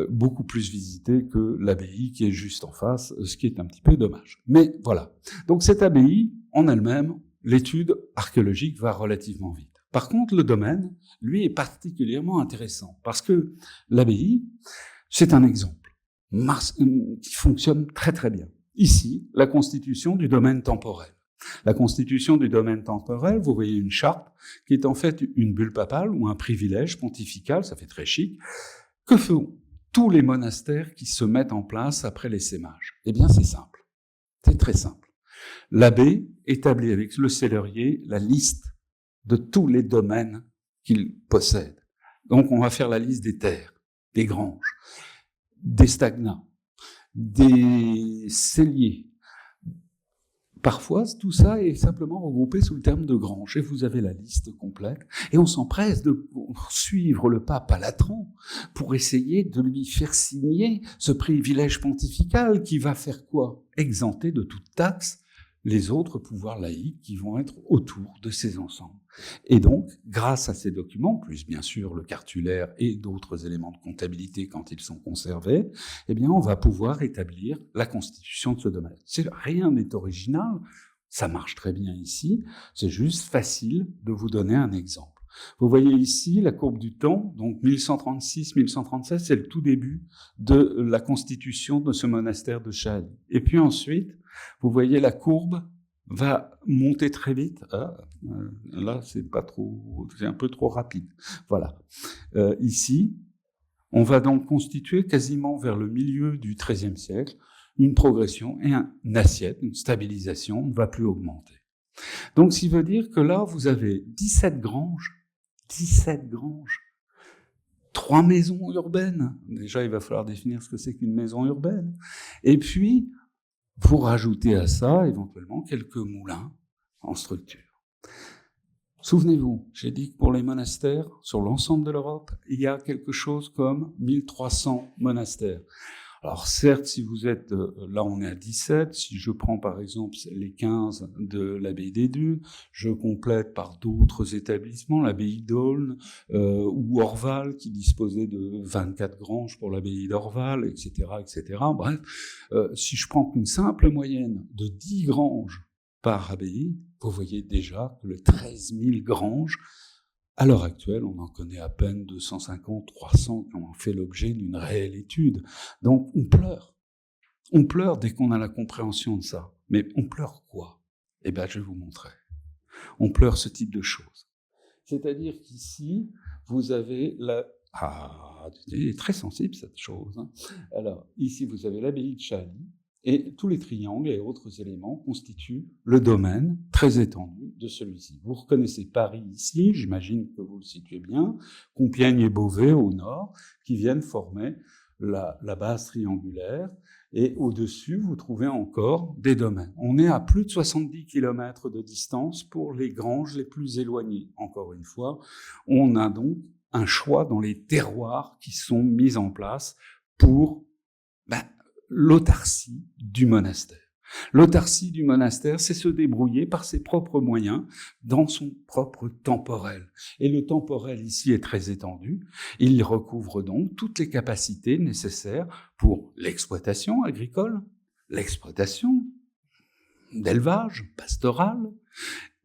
beaucoup plus visité que l'abbaye qui est juste en face, ce qui est un petit peu dommage. Mais voilà. Donc cette abbaye, en elle-même, l'étude archéologique va relativement vite. Par contre, le domaine, lui, est particulièrement intéressant, parce que l'abbaye, c'est un exemple qui fonctionne très très bien. Ici, la constitution du domaine temporel. La constitution du domaine temporel, vous voyez une charte qui est en fait une bulle papale ou un privilège pontifical, ça fait très chic. Que font tous les monastères qui se mettent en place après l'essaimage? Eh bien, c'est simple. C'est très simple. L'abbé établit avec le cellerier la liste de tous les domaines qu'il possède. Donc, on va faire la liste des terres, des granges, des stagnats, des celliers. Parfois, tout ça est simplement regroupé sous le terme de grange, et vous avez la liste complète, et on s'empresse de suivre le pape à Latran pour essayer de lui faire signer ce privilège pontifical qui va faire quoi? Exempter de toute taxe les autres pouvoirs laïcs qui vont être autour de ces ensembles. Et donc, grâce à ces documents, plus bien sûr le cartulaire et d'autres éléments de comptabilité quand ils sont conservés, eh bien, on va pouvoir établir la constitution de ce domaine. Rien n'est original, ça marche très bien ici, c'est juste facile de vous donner un exemple. Vous voyez ici la courbe du temps, donc 1136-1137, c'est le tout début de la constitution de ce monastère de Chailly. Et puis ensuite, vous voyez la courbe va monter très vite. Là, c'est un peu trop rapide. Voilà. Ici, on va donc constituer quasiment vers le milieu du XIIIe siècle une progression et une assiette, une stabilisation, on ne va plus augmenter. Donc, ce qui veut dire que là, vous avez 17 granges, 3 maisons urbaines. Déjà, il va falloir définir ce que c'est qu'une maison urbaine. Et puis, vous rajoutez à ça, éventuellement, quelques moulins en structure. Souvenez-vous, j'ai dit que pour les monastères, sur l'ensemble de l'Europe, il y a quelque chose comme 1300 monastères. Alors certes, si vous êtes, là on est à 17, si je prends par exemple les 15 de l'abbaye des Dunes, je complète par d'autres établissements, l'abbaye d'Aulne ou Orval qui disposait de 24 granges pour l'abbaye d'Orval, etc., etc. Bref, si je prends qu'une simple moyenne de 10 granges par abbaye, vous voyez déjà que le 13 000 granges, à l'heure actuelle, on en connaît à peine 250, 300 qui ont fait l'objet d'une réelle étude. Donc, on pleure. On pleure dès qu'on a la compréhension de ça. Mais on pleure quoi? Eh bien, je vais vous montrer. On pleure ce type de choses. C'est-à-dire qu'ici, vous avez c'est très sensible cette chose. Alors, ici, vous avez l'abbaye de Chailly. Et tous les triangles et autres éléments constituent le domaine très étendu de celui-ci. Vous reconnaissez Paris ici, j'imagine que vous le situez bien, Compiègne et Beauvais au nord, qui viennent former la base triangulaire. Et au-dessus, vous trouvez encore des domaines. On est à plus de 70 km de distance pour les granges les plus éloignées. Encore une fois, on a donc un choix dans les terroirs qui sont mis en place pour l'autarcie du monastère. L'autarcie du monastère, c'est se débrouiller par ses propres moyens dans son propre temporel. Et le temporel ici est très étendu. Il recouvre donc toutes les capacités nécessaires pour l'exploitation agricole, l'exploitation d'élevage pastoral,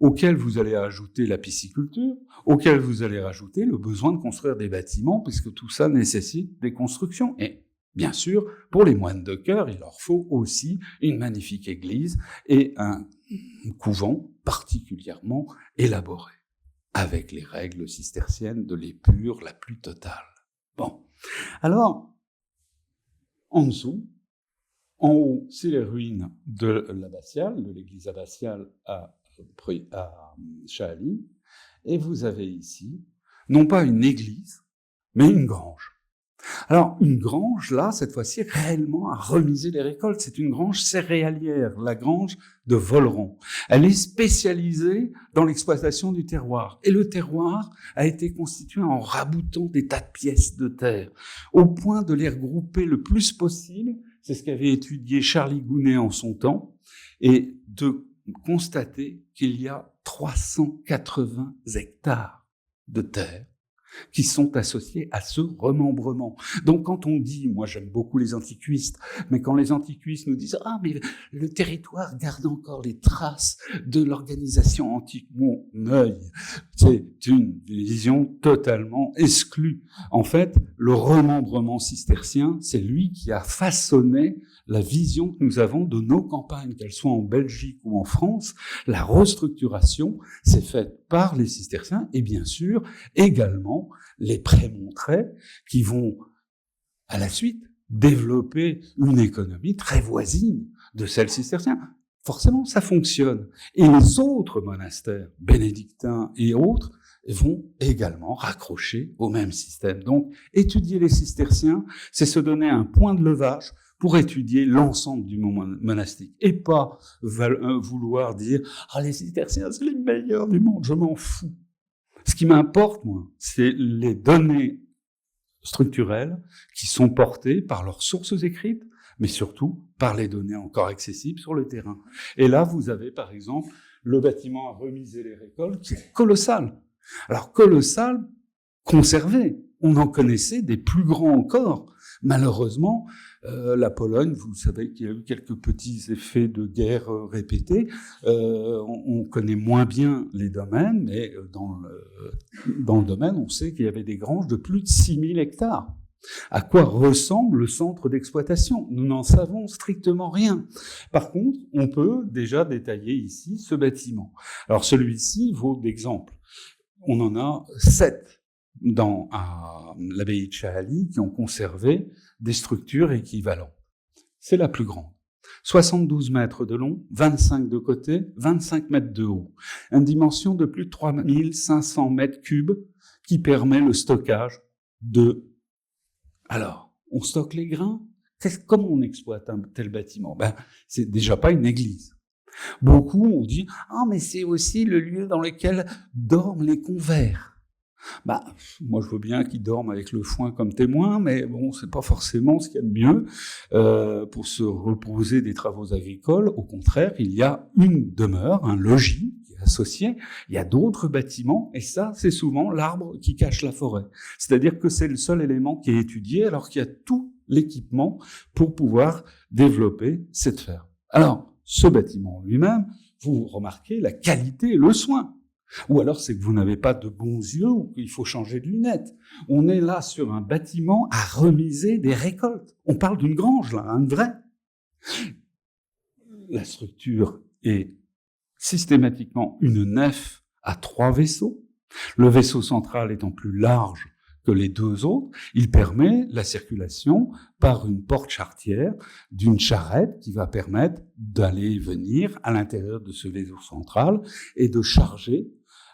auquel vous allez ajouter la pisciculture, auquel vous allez rajouter le besoin de construire des bâtiments, puisque tout ça nécessite des constructions. Et Bien sûr, pour les moines de cœur, il leur faut aussi une magnifique église et un couvent particulièrement élaboré, avec les règles cisterciennes de l'épure la plus totale. Bon, alors, en dessous, en haut, c'est les ruines de l'abbatiale, de l'église abbatiale à Chaali, et vous avez ici, non pas une église, mais une grange. Alors, une grange, là, cette fois-ci, réellement à remiser les récoltes. C'est une grange céréalière, la grange de Voleron. Elle est spécialisée dans l'exploitation du terroir. Et le terroir a été constitué en raboutant des tas de pièces de terre, au point de les regrouper le plus possible. C'est ce qu'avait étudié Charlie Gounet en son temps, et de constater qu'il y a 380 hectares de terre qui sont associés à ce remembrement. Donc quand on dit, moi j'aime beaucoup les antiquistes, mais quand les antiquistes nous disent « Ah, mais le territoire garde encore les traces de l'organisation antique », mon œil, c'est une vision totalement exclue. En fait, le remembrement cistercien, c'est lui qui a façonné la vision que nous avons de nos campagnes, qu'elles soient en Belgique ou en France. La restructuration s'est faite par les cisterciens et bien sûr également les prémontrés qui vont à la suite développer une économie très voisine de celle cistercienne. Forcément, ça fonctionne. Et les autres monastères, bénédictins et autres, vont également raccrocher au même système. Donc, étudier les cisterciens, c'est se donner un point de levage pour étudier l'ensemble du monde monastique et pas vouloir dire « Ah, les cisterciens, c'est les meilleurs du monde, je m'en fous ». Ce qui m'importe, moi, c'est les données structurelles qui sont portées par leurs sources écrites, mais surtout par les données encore accessibles sur le terrain. Et là, vous avez, par exemple, le bâtiment à remiser les récoltes, qui est colossal. Alors, colossal, conservé. On en connaissait des plus grands encore. Malheureusement, la Pologne, vous savez qu'il y a eu quelques petits effets de guerre répétés. On connaît moins bien les domaines, mais dans le domaine, on sait qu'il y avait des granges de plus de 6000 hectares. À quoi ressemble le centre d'exploitation? Nous n'en savons strictement rien. Par contre, on peut déjà détailler ici ce bâtiment. Alors celui-ci vaut d'exemple. On en a 7 dans l'abbaye de Chaali qui ont conservé des structures équivalentes. C'est la plus grande. 72 mètres de long, 25 de côté, 25 mètres de haut. Une dimension de plus de 3500 mètres cubes qui permet le stockage de... Alors, on stocke les grains? Comment on exploite un tel bâtiment? C'est déjà pas une église. Beaucoup ont dit « Ah, mais c'est aussi le lieu dans lequel dorment les convers ». Moi, je veux bien qu'ils dorment avec le foin comme témoin, mais bon, c'est pas forcément ce qu'il y a de mieux pour se reposer des travaux agricoles. Au contraire, il y a une demeure, un logis qui est associé. Il y a d'autres bâtiments, et ça, c'est souvent l'arbre qui cache la forêt. C'est-à-dire que c'est le seul élément qui est étudié, alors qu'il y a tout l'équipement pour pouvoir développer cette ferme. Alors, ce bâtiment lui-même, vous remarquez la qualité et le soin. Ou alors c'est que vous n'avez pas de bons yeux ou qu'il faut changer de lunettes. On est là sur un bâtiment à remiser des récoltes. On parle d'une grange, là, une vraie. La structure est systématiquement une nef à 3 vaisseaux. Le vaisseau central étant plus large que les 2 autres, il permet la circulation par une porte charretière d'une charrette qui va permettre d'aller et venir à l'intérieur de ce vaisseau central et de charger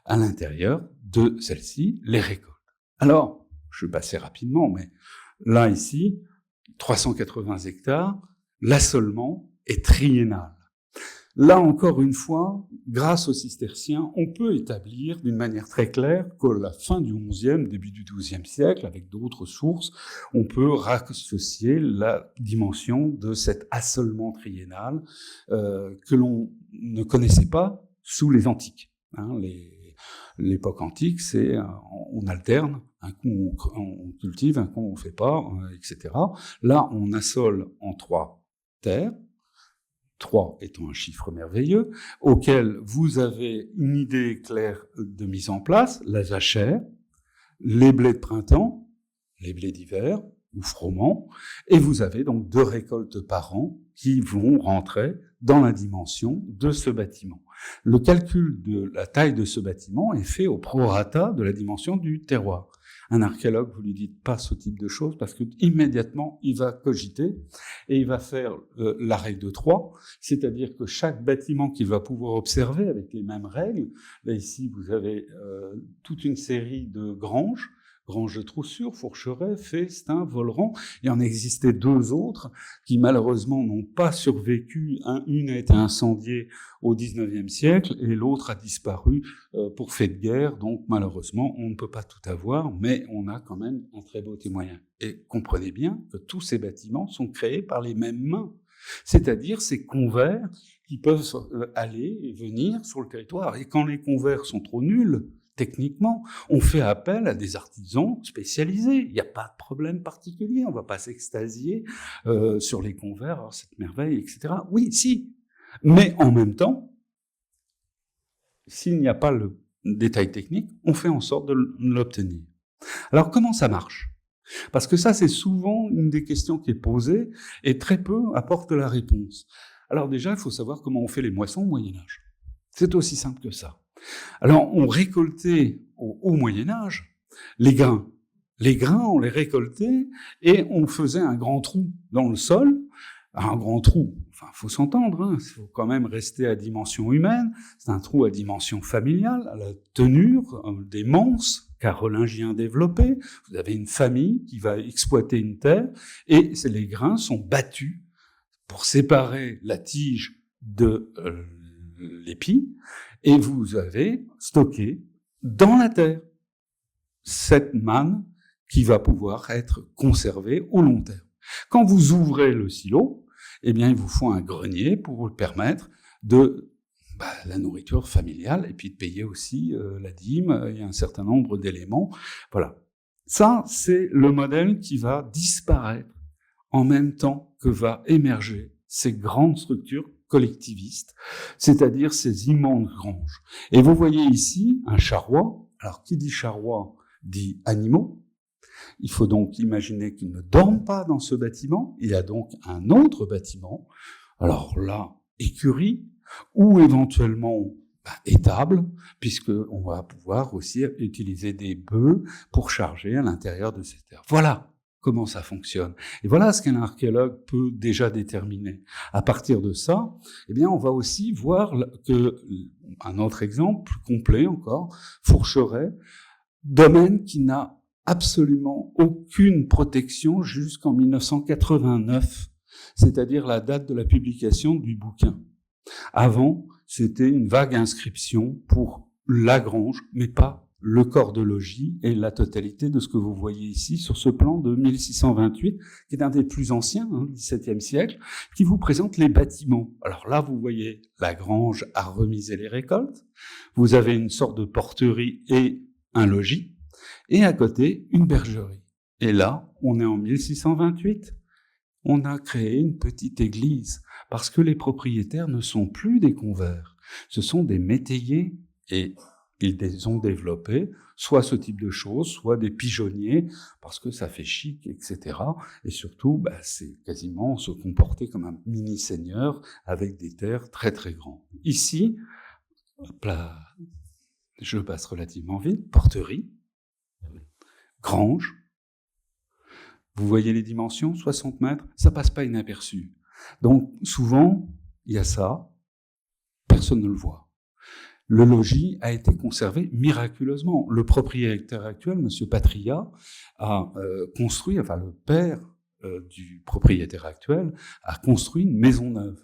à l'intérieur de celle-ci les récoltes. Alors, je vais passer rapidement, mais là, ici, 380 hectares, l'assolement est triennal. Là, encore une fois, grâce aux cisterciens, on peut établir d'une manière très claire qu'à la fin du XIe, début du XIIe siècle, avec d'autres sources, on peut rassocier la dimension de cet assolement triennal que l'on ne connaissait pas sous les antiques. L'époque antique, c'est on alterne, un coup on cultive, un coup on fait pas, etc. Là, on assole en 3 terres, 3 étant un chiffre merveilleux, auquel vous avez une idée claire de mise en place, la jachère, les blés de printemps, les blés d'hiver, ou Froment, et vous avez donc 2 récoltes par an qui vont rentrer dans la dimension de ce bâtiment. Le calcul de la taille de ce bâtiment est fait au prorata de la dimension du terroir. Un archéologue, vous lui dites pas ce type de choses parce que immédiatement il va cogiter et il va faire la règle de 3, c'est-à-dire que chaque bâtiment qu'il va pouvoir observer avec les mêmes règles, là ici vous avez toute une série de granges de Troussure, Fourcheret, Festin, Vollerand. Il en existait 2 autres qui malheureusement n'ont pas survécu. Une a été incendiée au XIXe siècle et l'autre a disparu pour fait de guerre. Donc malheureusement, on ne peut pas tout avoir, mais on a quand même un très beau témoignage. Et comprenez bien que tous ces bâtiments sont créés par les mêmes mains, c'est-à-dire ces convers qui peuvent aller et venir sur le territoire. Et quand les convers sont trop nuls, techniquement, on fait appel à des artisans spécialisés. Il n'y a pas de problème particulier. On ne va pas s'extasier sur les convers, alors cette merveille, etc. Oui, si. Mais en même temps, s'il n'y a pas le détail technique, on fait en sorte de l'obtenir. Alors, comment ça marche ? Parce que ça, c'est souvent une des questions qui est posée et très peu apporte la réponse. Alors déjà, il faut savoir comment on fait les moissons au Moyen-Âge. C'est aussi simple que ça. Alors, on récoltait au Moyen-Âge les grains. Les grains, on les récoltait et on faisait un grand trou dans le sol. Un grand trou, enfin, faut s'entendre, hein, il faut quand même rester à dimension humaine. C'est un trou à dimension familiale, à la tenure des manses carolingiens développés. Vous avez une famille qui va exploiter une terre et les grains sont battus pour séparer la tige de l'épi. Et vous avez stocké dans la terre cette manne qui va pouvoir être conservée au long terme. Quand vous ouvrez le silo, eh bien, il vous faut un grenier pour vous permettre de la nourriture familiale et puis de payer aussi la dîme. Il y a un certain nombre d'éléments. Voilà. Ça, c'est le modèle qui va disparaître en même temps que va émerger ces grandes structures collectivistes, c'est-à-dire ces immenses granges. Et vous voyez ici un charroi. Alors, qui dit charroi dit animaux. Il faut donc imaginer qu'ils ne dorment pas dans ce bâtiment. Il y a donc un autre bâtiment. Alors là, écurie, ou éventuellement étable, puisqu'on va pouvoir aussi utiliser des bœufs pour charger à l'intérieur de cette terre. Voilà comment ça fonctionne. Et voilà ce qu'un archéologue peut déjà déterminer. À partir de ça, eh bien, on va aussi voir que, un autre exemple, plus complet encore, Fourcheret, domaine qui n'a absolument aucune protection jusqu'en 1989, c'est-à-dire la date de la publication du bouquin. Avant, c'était une vague inscription pour la grange, mais pas le corps de logis et la totalité de ce que vous voyez ici sur ce plan de 1628, qui est un des plus anciens, du XVIIe siècle, qui vous présente les bâtiments. Alors là, vous voyez la grange à remiser les récoltes, vous avez une sorte de porterie et un logis, et à côté, une bergerie. Et là, on est en 1628. On a créé une petite église, parce que les propriétaires ne sont plus des convers, ce sont des métayers, et ils ont développé soit ce type de choses, soit des pigeonniers, parce que ça fait chic, etc. Et surtout, c'est quasiment se comporter comme un mini-seigneur avec des terres très très grandes. Ici, hop là, je passe relativement vite, porterie, grange. Vous voyez les dimensions, 60 mètres, ça passe pas inaperçu. Donc souvent, il y a ça, personne ne le voit. Le logis a été conservé miraculeusement. Le propriétaire actuel, M. Patria, a construit, enfin le père du propriétaire actuel, a construit une maison neuve.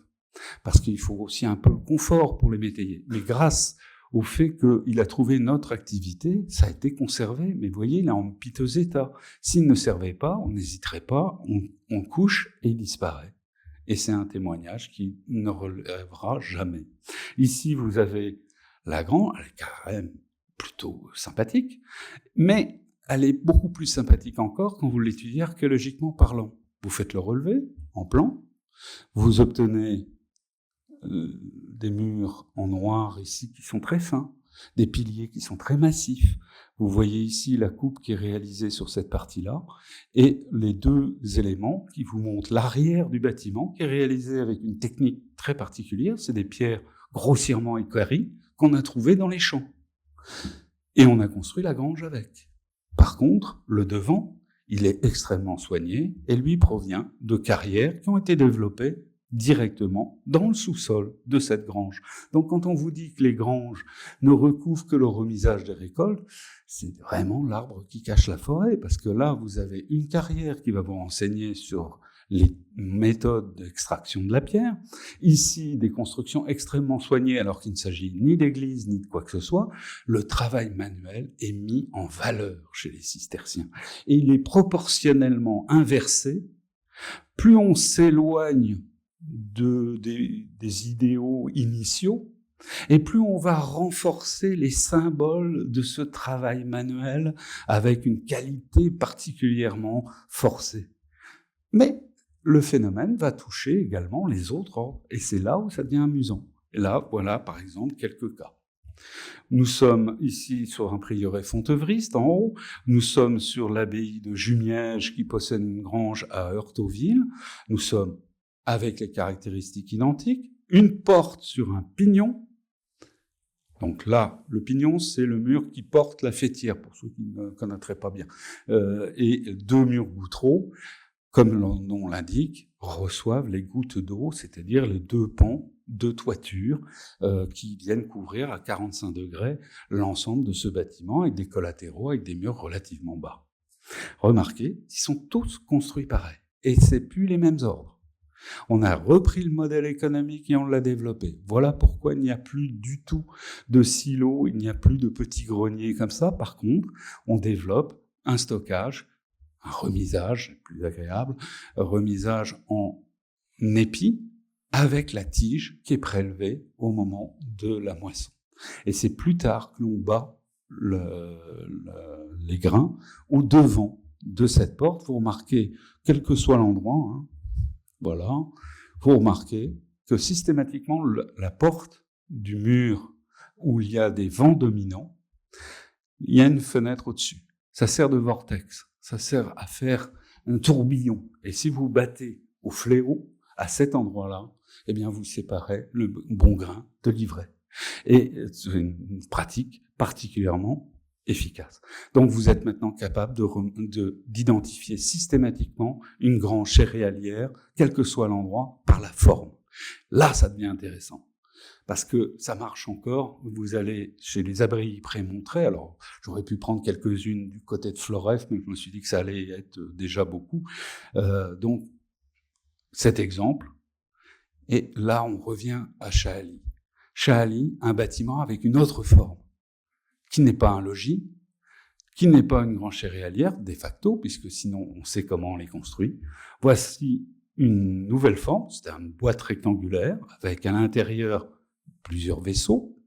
Parce qu'il faut aussi un peu de confort pour les métayers. Mais grâce au fait qu'il a trouvé notre activité, ça a été conservé. Mais vous voyez, il est en piteux état. S'il ne servait pas, on n'hésiterait pas, on couche et il disparaît. Et c'est un témoignage qui ne relèvera jamais. Ici, vous avez la grange, elle est quand même plutôt sympathique, mais elle est beaucoup plus sympathique encore quand vous l'étudiez archéologiquement parlant. Vous faites le relevé en plan, vous obtenez des murs en noir ici qui sont très fins, des piliers qui sont très massifs. Vous voyez ici la coupe qui est réalisée sur cette partie-là et les deux éléments qui vous montrent l'arrière du bâtiment qui est réalisé avec une technique très particulière. C'est des pierres grossièrement équarries qu'on a trouvées dans les champs. Et on a construit la grange avec. Par contre, le devant, il est extrêmement soigné et lui provient de carrières qui ont été développées directement dans le sous-sol de cette grange. Donc quand on vous dit que les granges ne recouvrent que le remisage des récoltes, c'est vraiment l'arbre qui cache la forêt, parce que là, vous avez une carrière qui va vous renseigner sur les méthodes d'extraction de la pierre. Ici, des constructions extrêmement soignées, alors qu'il ne s'agit ni d'église ni de quoi que ce soit. Le travail manuel est mis en valeur chez les cisterciens. Et il est proportionnellement inversé. Plus on s'éloigne des idéaux initiaux, et plus on va renforcer les symboles de ce travail manuel avec une qualité particulièrement forcée. Mais le phénomène va toucher également les autres ordres, et c'est là où ça devient amusant. Et là, voilà par exemple quelques cas. Nous sommes ici sur un prieuré fontevriste en haut, nous sommes sur l'abbaye de Jumièges qui possède une grange à Heurtauville, nous sommes avec les caractéristiques identiques, une porte sur un pignon. Donc là, le pignon, c'est le mur qui porte la faîtière, pour ceux qui ne connaîtraient pas bien. Et deux murs gouttereaux, comme le nom l'indique, reçoivent les gouttes d'eau, c'est-à-dire les deux pans de toiture qui viennent couvrir à 45 degrés l'ensemble de ce bâtiment, avec des collatéraux, avec des murs relativement bas. Remarquez, ils sont tous construits pareil, et c'est plus les mêmes ordres. On a repris le modèle économique et on l'a développé. Voilà pourquoi il n'y a plus du tout de silos, il n'y a plus de petits greniers comme ça. Par contre, on développe un stockage, un remisage, plus agréable, un remisage en épi avec la tige qui est prélevée au moment de la moisson. Et c'est plus tard que l'on bat les grains au devant de cette porte. Vous remarquez, quel que soit l'endroit, voilà, vous remarquez que systématiquement, la porte du mur où il y a des vents dominants, il y a une fenêtre au-dessus. Ça sert de vortex, ça sert à faire un tourbillon. Et si vous battez au fléau, à cet endroit-là, eh bien, vous séparez le bon grain de l'ivraie. Et c'est une pratique particulièrement efficace. Donc, vous êtes maintenant capable d'identifier systématiquement une grange céréalière, quel que soit l'endroit, par la forme. Là, ça devient intéressant. Parce que ça marche encore. Vous allez chez les abbayes prémontrées. Alors, j'aurais pu prendre quelques-unes du côté de Floref, mais je me suis dit que ça allait être déjà beaucoup. Donc, cet exemple. Et là, on revient à Chaali. Chaali, un bâtiment avec une autre forme, qui n'est pas un logis, qui n'est pas une grange céréalière, de facto, puisque sinon on sait comment on les construit. Voici une nouvelle forme, c'est une boîte rectangulaire, avec à l'intérieur plusieurs vaisseaux,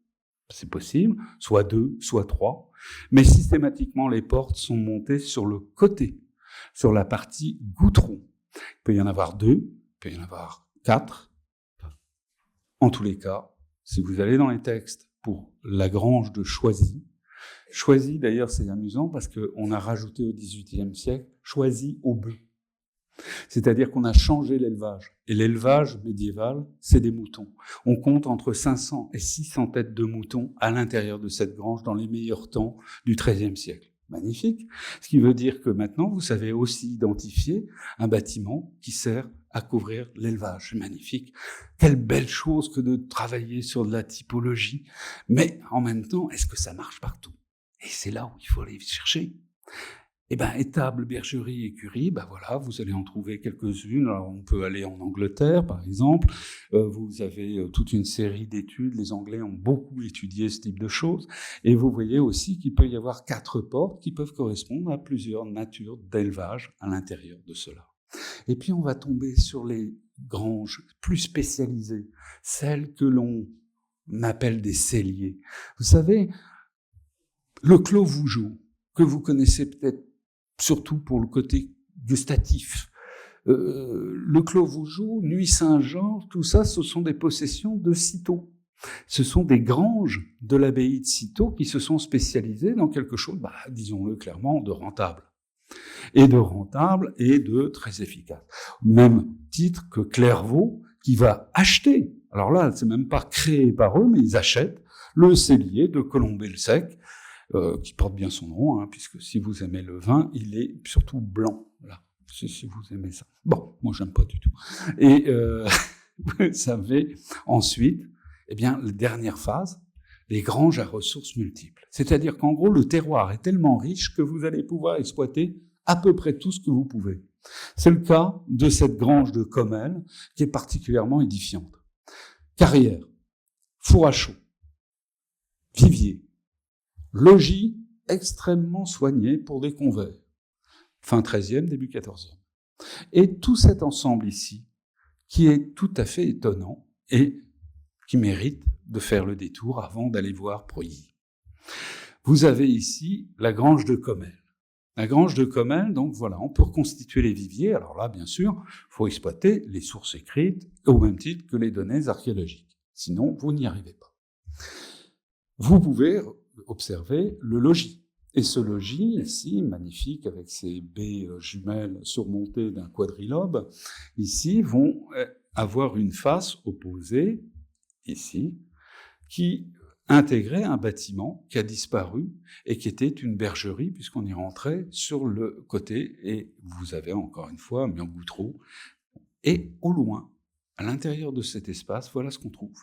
c'est possible, soit 2, soit 3, mais systématiquement les portes sont montées sur le côté, sur la partie goutteron. Il peut y en avoir 2, il peut y en avoir 4. En tous les cas, si vous allez dans les textes pour la grange de Choisy, Choisy, d'ailleurs, c'est amusant parce qu'on a rajouté au XVIIIe siècle Choisy au bœuf. C'est-à-dire qu'on a changé l'élevage. Et l'élevage médiéval, c'est des moutons. On compte entre 500 et 600 têtes de moutons à l'intérieur de cette grange dans les meilleurs temps du XIIIe siècle. Magnifique. Ce qui veut dire que maintenant, vous savez aussi identifier un bâtiment qui sert à couvrir l'élevage. Magnifique. Quelle belle chose que de travailler sur de la typologie. Mais en même temps, est-ce que ça marche partout? Et c'est là où il faut aller chercher. Eh ben, étables, bergeries, écuries, ben voilà, vous allez en trouver quelques-unes. Alors, on peut aller en Angleterre, par exemple. Vous avez toute une série d'études. Les Anglais ont beaucoup étudié ce type de choses. Et vous voyez aussi qu'il peut y avoir 4 portes qui peuvent correspondre à plusieurs natures d'élevage à l'intérieur de cela. Et puis, on va tomber sur les granges plus spécialisées, celles que l'on appelle des celliers. Vous savez, le clos Vougeot, que vous connaissez peut-être surtout pour le côté gustatif. Le clos Vougeot, Nuit Saint-Jean, tout ça, ce sont des possessions de Cîteaux. Ce sont des granges de l'abbaye de Cîteaux qui se sont spécialisées dans quelque chose, disons-le clairement, de rentable. Et de très efficace. Même titre que Clairvaux, qui va acheter, alors là, c'est même pas créé par eux, mais ils achètent le cellier de Colombey-le-Sec, qui porte bien son nom, puisque si vous aimez le vin, il est surtout blanc, là, si vous aimez ça. Bon, moi j'aime pas du tout. Et vous savez, ensuite, la dernière phase, les granges à ressources multiples. C'est-à-dire qu'en gros, le terroir est tellement riche que vous allez pouvoir exploiter à peu près tout ce que vous pouvez. C'est le cas de cette grange de Commelles, qui est particulièrement édifiante. Carrière, four à chaud, vivier, logis extrêmement soigné pour des convers, fin XIIIe, début XIVe. Et tout cet ensemble ici, qui est tout à fait étonnant et qui mérite de faire le détour avant d'aller voir Preuilly. Vous avez ici la grange de Commelles. La grange de Commelles, donc voilà, on peut reconstituer les viviers. Alors là, bien sûr, il faut exploiter les sources écrites au même titre que les données archéologiques. Sinon, vous n'y arrivez pas. Vous pouvez observer le logis. Et ce logis, ici, magnifique, avec ses baies jumelles surmontées d'un quadrilobe, ici, vont avoir une face opposée, ici, qui intégrait un bâtiment qui a disparu et qui était une bergerie, puisqu'on y rentrait sur le côté, et vous avez encore une fois Miangoutreau. Et au loin, à l'intérieur de cet espace, voilà ce qu'on trouve.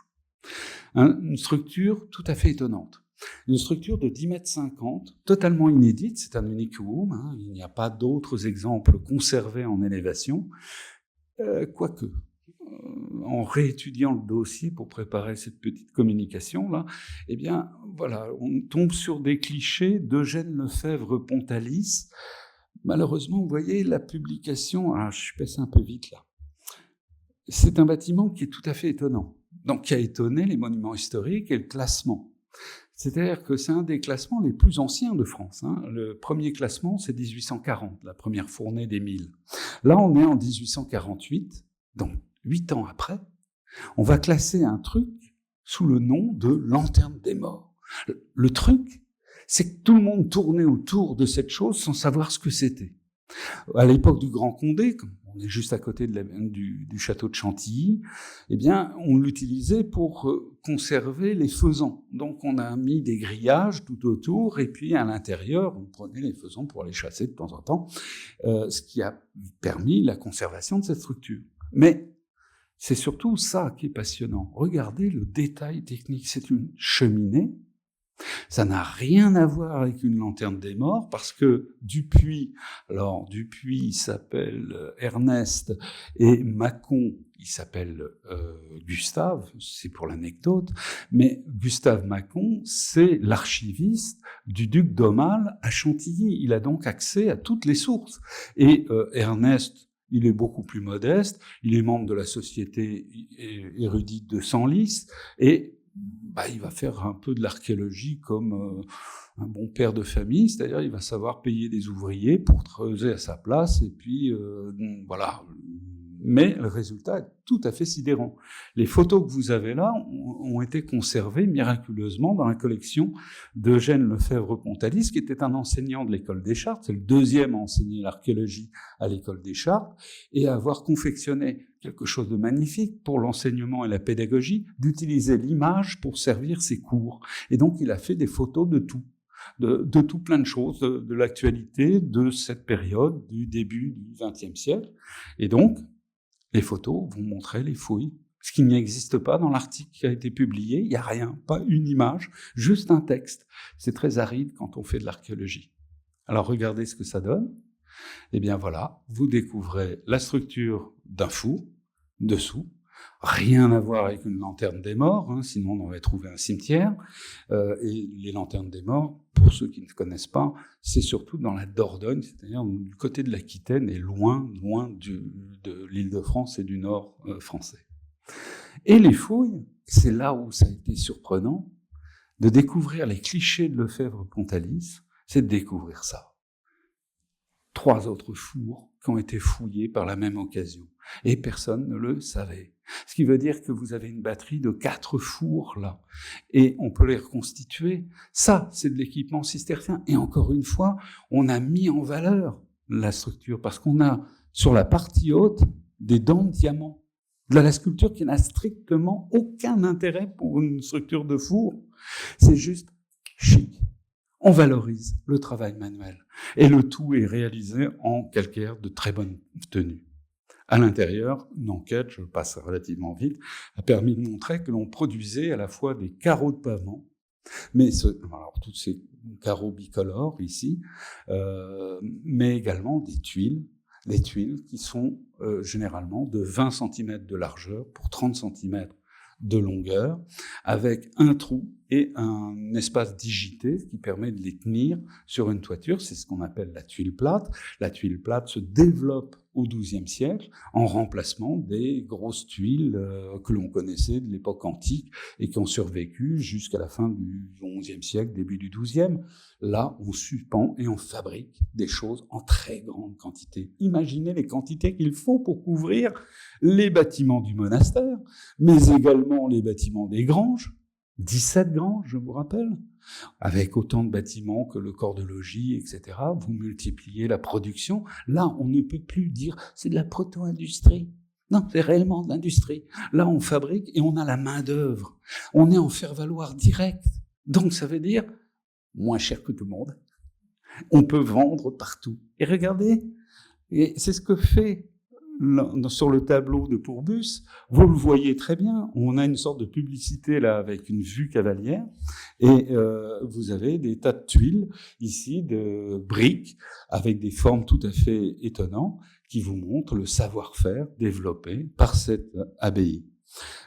Une structure tout à fait étonnante. Une structure de 10,50 m, totalement inédite, c'est un unicum, il n'y a pas d'autres exemples conservés en élévation, quoique. En réétudiant le dossier pour préparer cette petite communication-là, on tombe sur des clichés d'Eugène Lefebvre-Pontalis. Malheureusement, vous voyez, la publication, je passe un peu vite là. C'est un bâtiment qui est tout à fait étonnant, donc qui a étonné les monuments historiques et le classement. C'est-à-dire que c'est un des classements les plus anciens de France. Le premier classement, c'est 1840, la première fournée des 1000. Là, on est en 1848, donc 8 ans après, on va classer un truc sous le nom de lanterne des morts. Le truc, c'est que tout le monde tournait autour de cette chose sans savoir ce que c'était. À l'époque du Grand Condé, comme on est juste à côté du château de Chantilly, on l'utilisait pour conserver les faisans. Donc on a mis des grillages tout autour, et puis à l'intérieur, on prenait les faisans pour les chasser de temps en temps, ce qui a permis la conservation de cette structure. Mais c'est surtout ça qui est passionnant. Regardez le détail technique. C'est une cheminée. Ça n'a rien à voir avec une lanterne des morts, parce que Dupuis il s'appelle Ernest, et Mâcon, il s'appelle Gustave, c'est pour l'anecdote, mais Gustave Mâcon, c'est l'archiviste du duc d'Aumale à Chantilly. Il a donc accès à toutes les sources. Et Ernest, il est beaucoup plus modeste, il est membre de la Société érudite de Senlis, et il va faire un peu de l'archéologie comme un bon père de famille, c'est-à-dire il va savoir payer des ouvriers pour creuser à sa place, et puis voilà. Mais le résultat est tout à fait sidérant. Les photos que vous avez là ont été conservées miraculeusement dans la collection d'Eugène Lefebvre-Pontalis, qui était un enseignant de l'école des Chartes, c'est le deuxième à enseigner l'archéologie à l'école des Chartes, et à avoir confectionné quelque chose de magnifique pour l'enseignement et la pédagogie, d'utiliser l'image pour servir ses cours. Et donc il a fait des photos de tout. De tout plein de choses, de l'actualité de cette période, du début du XXe siècle. Et donc, les photos vont montrer les fouilles, ce qui n'existe pas dans l'article qui a été publié. Il n'y a rien, pas une image, juste un texte. C'est très aride quand on fait de l'archéologie. Alors regardez ce que ça donne. Voilà, vous découvrez la structure d'un four, dessous, rien à voir avec une lanterne des morts, sinon on aurait trouvé un cimetière. Et les lanternes des morts, pour ceux qui ne connaissent pas, c'est surtout dans la Dordogne, c'est-à-dire du côté de l'Aquitaine et loin de l'Île-de-France et du nord français. Et les fouilles, c'est là où ça a été surprenant, de découvrir les clichés de Lefebvre-Pontalis, c'est de découvrir ça. 3 autres fours qui ont été fouillés par la même occasion. Et personne ne le savait. Ce qui veut dire que vous avez une batterie de 4 fours là. Et on peut les reconstituer. Ça, c'est de l'équipement cistercien. Et encore une fois, on a mis en valeur la structure parce qu'on a sur la partie haute des dents de diamant. De la sculpture qui n'a strictement aucun intérêt pour une structure de four. C'est juste chic. On valorise le travail manuel. Et le tout est réalisé en calcaire de très bonne tenue. À l'intérieur, une enquête, je passe relativement vite, a permis de montrer que l'on produisait à la fois des carreaux de pavement, mais alors tous ces carreaux bicolores ici, mais également des tuiles qui sont généralement de 20 cm de largeur pour 30 cm de longueur, avec un trou et un espace digité, ce qui permet de les tenir sur une toiture. C'est ce qu'on appelle la tuile plate. La tuile plate se développe au XIIe siècle en remplacement des grosses tuiles que l'on connaissait de l'époque antique et qui ont survécu jusqu'à la fin du XIe siècle, début du XIIe. Là, on suspend et on fabrique des choses en très grande quantité. Imaginez les quantités qu'il faut pour couvrir les bâtiments du monastère, mais également les bâtiments des granges, 17 granges, je vous rappelle, avec autant de bâtiments que le corps de logis, etc. Vous multipliez la production. Là, on ne peut plus dire c'est de la proto-industrie. Non, c'est réellement de l'industrie. Là, on fabrique et on a la main-d'œuvre. On est en faire-valoir direct. Donc, ça veut dire moins cher que tout le monde. On peut vendre partout. Et regardez, et c'est ce que fait sur le tableau de Pourbus, vous le voyez très bien, on a une sorte de publicité là avec une vue cavalière et vous avez des tas de tuiles ici, de briques avec des formes tout à fait étonnantes qui vous montrent le savoir-faire développé par cette abbaye.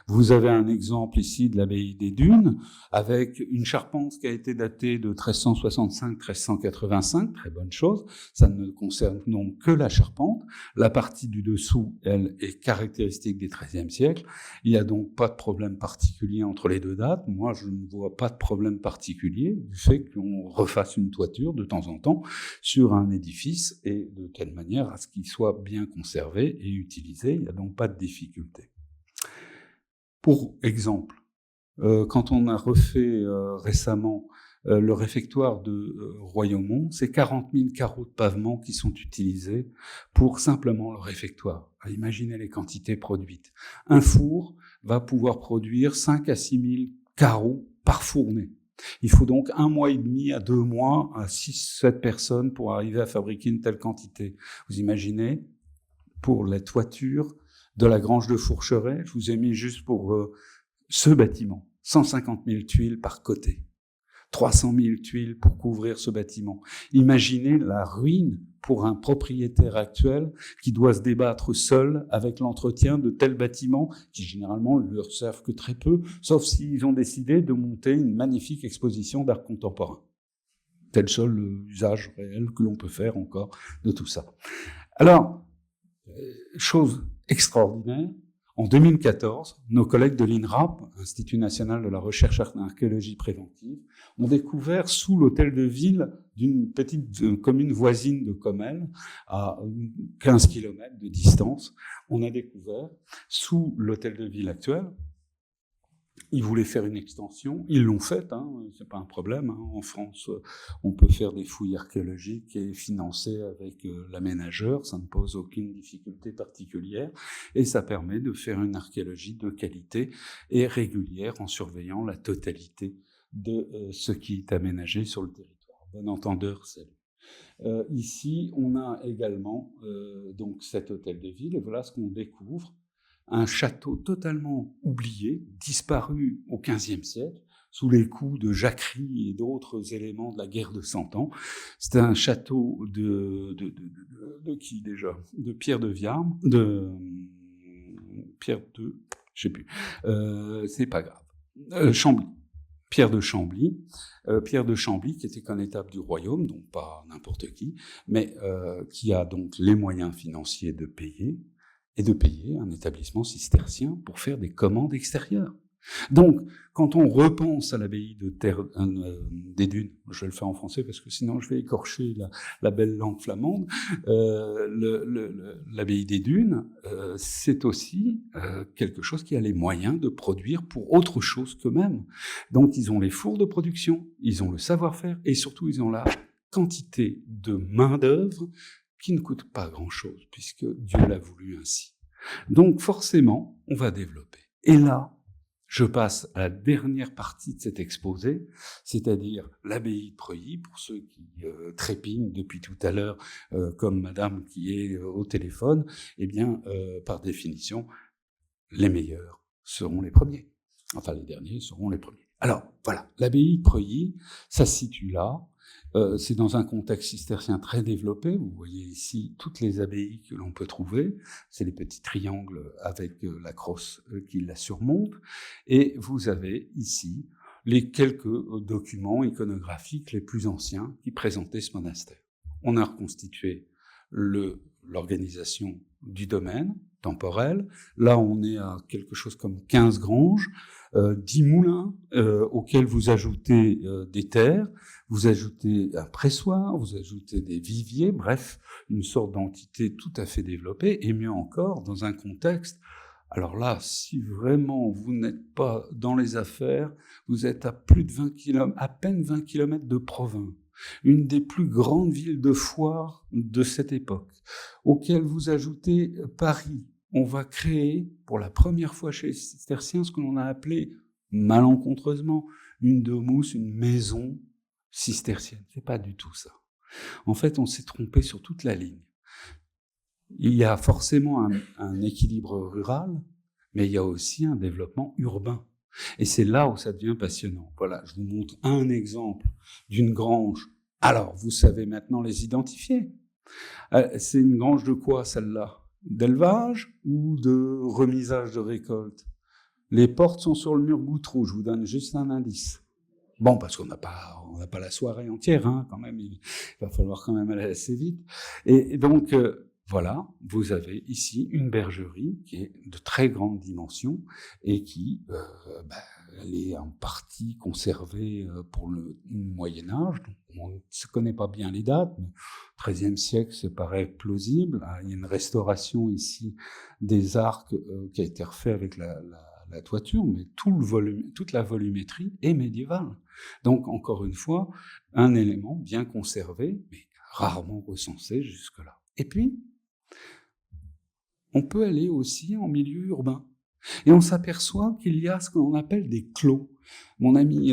Vous avez un exemple ici de l'abbaye des Dunes, avec une charpente qui a été datée de 1365-1385, très bonne chose, ça ne concerne donc que la charpente. La partie du dessous, elle, est caractéristique des XIIIe siècle. Il n'y a donc pas de problème particulier entre les deux dates. Moi, je ne vois pas de problème particulier du fait qu'on refasse une toiture de temps en temps sur un édifice et de telle manière à ce qu'il soit bien conservé et utilisé. Il n'y a donc pas de difficulté. Pour exemple, quand on a refait récemment le réfectoire de Royaumont, c'est 40 000 carreaux de pavement qui sont utilisés pour simplement le réfectoire. Imaginez les quantités produites. Un four va pouvoir produire 5 à 6 000 carreaux par fournée. Il faut donc 1 mois et demi à 2 mois à 6-7 personnes pour arriver à fabriquer une telle quantité. Vous imaginez, pour la toiture de la grange de Fourcheret, je vous ai mis juste pour ce bâtiment, 150 000 tuiles par côté, 300 000 tuiles pour couvrir ce bâtiment. Imaginez la ruine pour un propriétaire actuel qui doit se débattre seul avec l'entretien de tels bâtiments qui généralement ne leur servent que très peu, sauf s'ils ont décidé de monter une magnifique exposition d'art contemporain. Tel seul l'usage réel que l'on peut faire encore de tout ça. Alors, chose extraordinaire, en 2014, nos collègues de l'INRAP, Institut national de la recherche en archéologie préventive, ont découvert sous l'hôtel de ville d'une petite commune voisine de Comelles, à 15 km de distance, on a découvert sous l'hôtel de ville actuel. Ils voulaient faire une extension, ils l'ont faite, c'est pas un problème. En France, on peut faire des fouilles archéologiques et financer avec l'aménageur, ça ne pose aucune difficulté particulière, et ça permet de faire une archéologie de qualité et régulière en surveillant la totalité de ce qui est aménagé sur le territoire. Bon entendeur, salut. Ici, on a également donc cet hôtel de ville, et voilà ce qu'on découvre. Un château totalement oublié, disparu au XVe siècle, sous les coups de jacqueries et d'autres éléments de la guerre de Cent Ans. C'était un château de qui déjà? De Pierre de Viarme, Pierre de, je sais plus, c'est pas grave. Chambly. Pierre de Chambly qui était connétable du royaume, donc pas n'importe qui, mais qui a donc les moyens financiers de payer un établissement cistercien pour faire des commandes extérieures. Donc, quand on repense à l'abbaye de des Dunes, je vais le faire en français parce que sinon je vais écorcher la belle langue flamande, l'abbaye des Dunes, c'est aussi quelque chose qui a les moyens de produire pour autre chose qu'eux-mêmes. Donc, ils ont les fours de production, ils ont le savoir-faire et surtout, ils ont la quantité de main-d'œuvre qui ne coûte pas grand-chose, puisque Dieu l'a voulu ainsi. Donc, forcément, on va développer. Et là, je passe à la dernière partie de cet exposé, c'est-à-dire l'abbaye de Preuilly, pour ceux qui trépignent depuis tout à l'heure, comme madame qui est au téléphone, eh bien, par définition, les meilleurs seront les premiers. Enfin, les derniers seront les premiers. Alors, voilà, l'abbaye de Preuilly, ça se situe là. C'est dans un contexte cistercien très développé. Vous voyez ici toutes les abbayes que l'on peut trouver. C'est les petits triangles avec la crosse qui la surmonte. Et vous avez ici les quelques documents iconographiques les plus anciens qui présentaient ce monastère. On a reconstitué l'organisation du domaine temporel. Là, on est à quelque chose comme 15 granges, 10 moulins auxquels vous ajoutez des terres, vous ajoutez un pressoir, vous ajoutez des viviers, bref, une sorte d'entité tout à fait développée, et mieux encore, dans un contexte. Alors là, si vraiment vous n'êtes pas dans les affaires, vous êtes à plus de 20 km, à peine 20 km de Provins, une des plus grandes villes de foire de cette époque, auquel vous ajoutez Paris. On va créer, pour la première fois chez les cisterciens, ce que l'on a appelé, malencontreusement, une domus, une maison cistercienne. C'est pas du tout ça. En fait, on s'est trompé sur toute la ligne. Il y a forcément un équilibre rural, mais il y a aussi un développement urbain. Et c'est là où ça devient passionnant. Voilà, je vous montre un exemple d'une grange. Alors, vous savez maintenant les identifier. C'est une grange de quoi, celle-là? D'élevage ou de remisage de récolte? Les portes sont sur le mur gouttereau, je vous donne juste un indice. Bon, parce qu'on n'a pas la soirée entière, hein, quand même, il va falloir quand même aller assez vite. Et donc, voilà, vous avez ici une bergerie qui est de très grande dimension et qui, elle est en partie conservée pour le Moyen-Âge. On ne se connaît pas bien les dates, mais au XIIIe siècle, ça paraît plausible. Il y a une restauration ici des arcs qui a été refait avec la toiture, mais toute la volumétrie est médiévale. Donc, encore une fois, un élément bien conservé, mais rarement recensé jusque-là. Et puis, on peut aller aussi en milieu urbain. Et on s'aperçoit qu'il y a ce que l'on appelle des clos. Mon ami,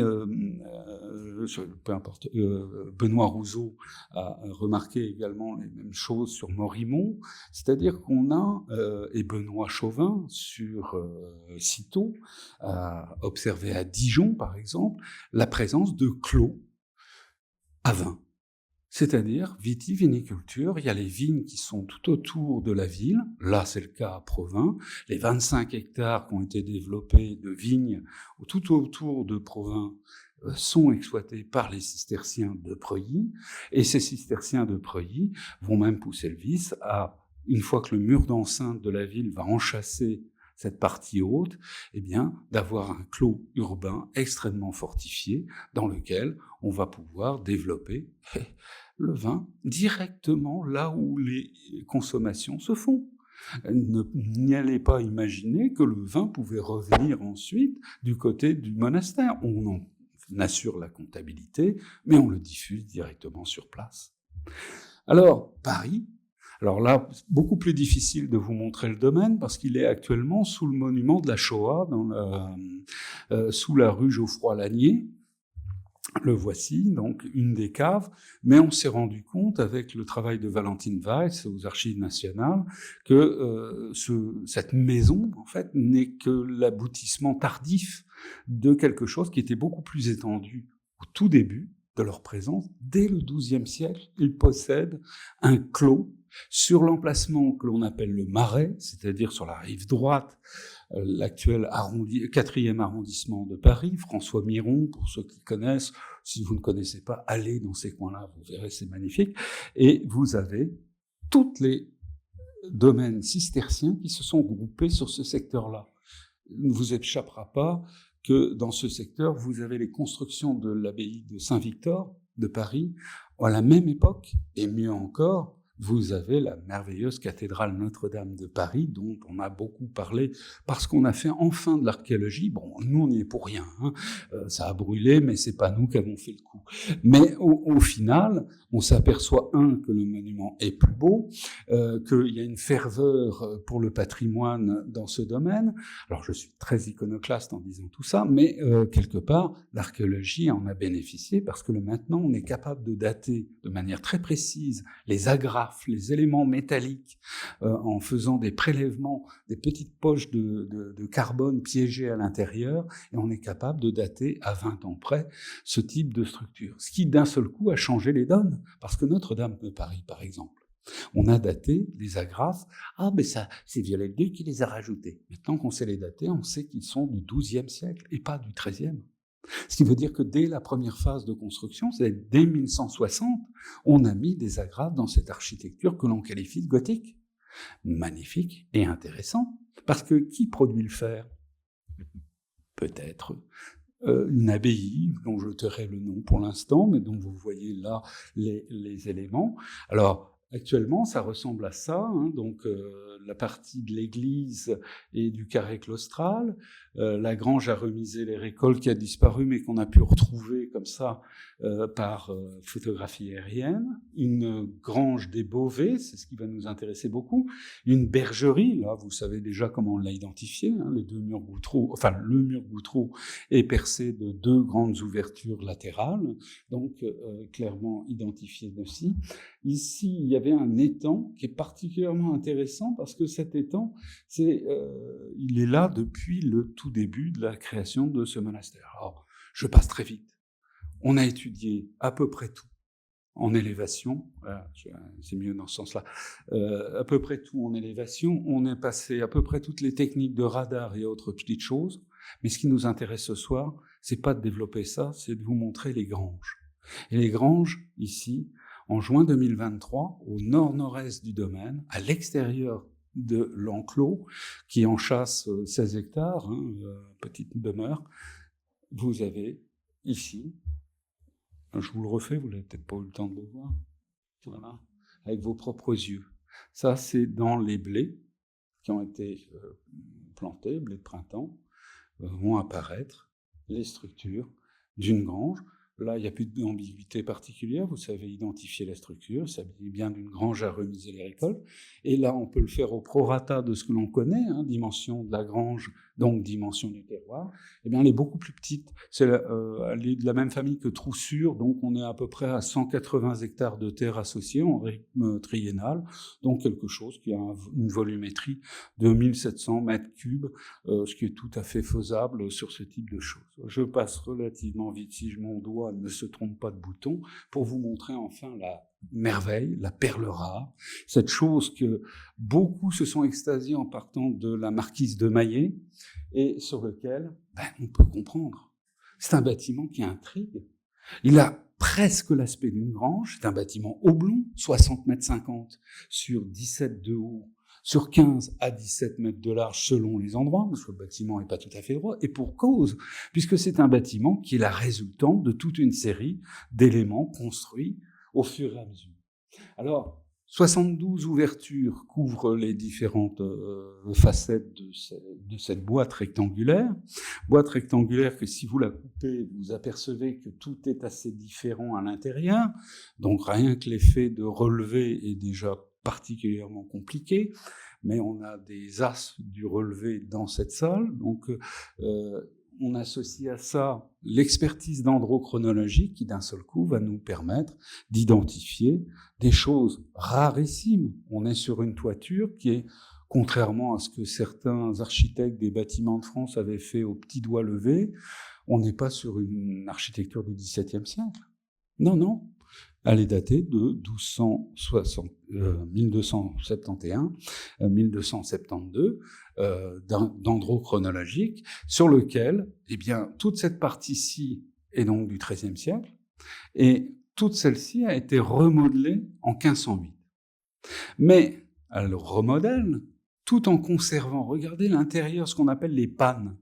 Benoît Rousseau a remarqué également les mêmes choses sur Morimont, c'est-à-dire qu'on a, et Benoît Chauvin sur Cîteaux, a observé à Dijon, par exemple, la présence de clos à vin. C'est-à-dire vitiviniculture, il y a les vignes qui sont tout autour de la ville, là c'est le cas à Provins, les 25 hectares qui ont été développés de vignes tout autour de Provins sont exploités par les cisterciens de Preuilly, et ces cisterciens de Preuilly vont même pousser le vice à, une fois que le mur d'enceinte de la ville va enchasser cette partie haute, eh bien, d'avoir un clos urbain extrêmement fortifié dans lequel on va pouvoir développer le vin directement là où les consommations se font. N'y allez pas imaginer que le vin pouvait revenir ensuite du côté du monastère. On en assure la comptabilité, mais on le diffuse directement sur place. Alors, Paris. Alors là, beaucoup plus difficile de vous montrer le domaine parce qu'il est actuellement sous le monument de la Shoah, sous la rue Geoffroy-Lanier. Le voici, donc une des caves, mais on s'est rendu compte avec le travail de Valentine Weiss aux Archives nationales que cette maison, en fait, n'est que l'aboutissement tardif de quelque chose qui était beaucoup plus étendu au tout début de leur présence. Dès le XIIe siècle, ils possèdent un clos sur l'emplacement que l'on appelle le Marais, c'est-à-dire sur la rive droite, l'actuel 4e arrondissement de Paris, François Miron, pour ceux qui connaissent. Si vous ne connaissez pas, allez dans ces coins-là, vous verrez, c'est magnifique. Et vous avez tous les domaines cisterciens qui se sont groupés sur ce secteur-là. ne vous échappera pas que dans ce secteur, vous avez les constructions de l'abbaye de Saint-Victor de Paris. À la même époque, et mieux encore, vous avez la merveilleuse cathédrale Notre-Dame de Paris, dont on a beaucoup parlé, parce qu'on a fait enfin de l'archéologie. Bon, nous, on n'y est pour rien, hein. Ça a brûlé, mais c'est pas nous qui avons fait le coup. Mais au final, on s'aperçoit, que le monument est plus beau, qu'il y a une ferveur pour le patrimoine dans ce domaine. Alors, je suis très iconoclaste en disant tout ça, mais quelque part, l'archéologie en a bénéficié, parce que maintenant, on est capable de dater de manière très précise les agrafes, les éléments métalliques, en faisant des prélèvements, des petites poches de carbone piégées à l'intérieur, et on est capable de dater à 20 ans près ce type de structure. Ce qui, d'un seul coup, a changé les donnes, parce que Notre-Dame de Paris, par exemple, on a daté les agrafes. Ah, mais ça, c'est Viollet-le-Duc qui les a rajoutés. Maintenant qu'on sait les dater, on sait qu'ils sont du XIIe siècle et pas du XIIIe. Ce qui veut dire que dès la première phase de construction, c'est-à-dire dès 1160, on a mis des agrafes dans cette architecture que l'on qualifie de gothique. Magnifique et intéressant. Parce que qui produit le fer? Peut-être une abbaye, dont je tairai le nom pour l'instant, mais dont vous voyez là les éléments. Alors, actuellement, ça ressemble à ça, hein, donc la partie de l'église et du carré claustral, la grange à remiser les récoltes qui a disparu, mais qu'on a pu retrouver comme ça par photographie aérienne, une grange des Beauvais, c'est ce qui va nous intéresser beaucoup, une bergerie, là vous savez déjà comment on l'a identifié, hein, les deux murs Goutreau, enfin le mur Goutreau est percé de deux grandes ouvertures latérales, donc clairement identifié aussi. Ici, il y avait un étang qui est particulièrement intéressant parce que cet étang, il est là depuis le tout début de la création de ce monastère. Alors, je passe très vite. On a étudié à peu près tout en élévation, voilà, c'est mieux dans ce sens-là, à peu près tout en élévation. On est passé à peu près toutes les techniques de radar et autres petites choses, mais ce qui nous intéresse ce soir, c'est pas de développer ça, c'est de vous montrer les granges. Et les granges, ici, en juin 2023, au nord-nord-est du domaine, à l'extérieur de l'enclos, qui enchâsse 16 hectares, hein, petite demeure, vous avez ici, je vous le refais, vous n'avez peut-être pas eu le temps de le voir, voilà, avec vos propres yeux. Ça, c'est dans les blés qui ont été plantés, blés de printemps, vont apparaître les structures d'une grange. Là, il n'y a plus d'ambiguïté particulière, vous savez identifier la structure, il s'agit bien d'une grange à remiser les récoltes. Et là, on peut le faire au prorata de ce que l'on connaît, hein, dimension de la grange, donc dimension du terroir. Eh bien, elle est beaucoup plus petite. Elle est de la même famille que Troussure, donc on est à peu près à 180 hectares de terre associée en rythme triennal, donc quelque chose qui a une volumétrie de 1700 mètres cubes, ce qui est tout à fait faisable sur ce type de choses. Je passe relativement vite, si mon doigt ne se trompe pas de bouton, pour vous montrer enfin la merveille, la perle rare, cette chose que beaucoup se sont extasiés en partant de la marquise de Maillet, et sur lequel on peut comprendre. C'est un bâtiment qui intrigue. Il a presque l'aspect d'une grange, c'est un bâtiment oblong, 60 mètres 50 sur 17 de haut, sur 15 à 17 mètres de large selon les endroits, parce que le bâtiment n'est pas tout à fait droit, et pour cause, puisque c'est un bâtiment qui est la résultante de toute une série d'éléments construits au fur et à mesure. Alors, 72 ouvertures couvrent les différentes facettes de cette boîte rectangulaire. Boîte rectangulaire que si vous la coupez, vous apercevez que tout est assez différent à l'intérieur. Donc rien que l'effet de relevé est déjà particulièrement compliqué. Mais on a des as du relevé dans cette salle. Donc on associe à ça l'expertise dendrochronologique qui, d'un seul coup, va nous permettre d'identifier des choses rarissimes. On est sur une toiture qui est, contrairement à ce que certains architectes des bâtiments de France avaient fait au petit doigt levé, on n'est pas sur une architecture du XVIIe siècle. Non, non. Elle est datée de 1271-1272, dendrochronologique, sur lequel, eh bien, toute cette partie-ci est donc du XIIIe siècle, et toute celle-ci a été remodelée en 1508. Mais elle remodèle tout en conservant, regardez l'intérieur, ce qu'on appelle les pannes,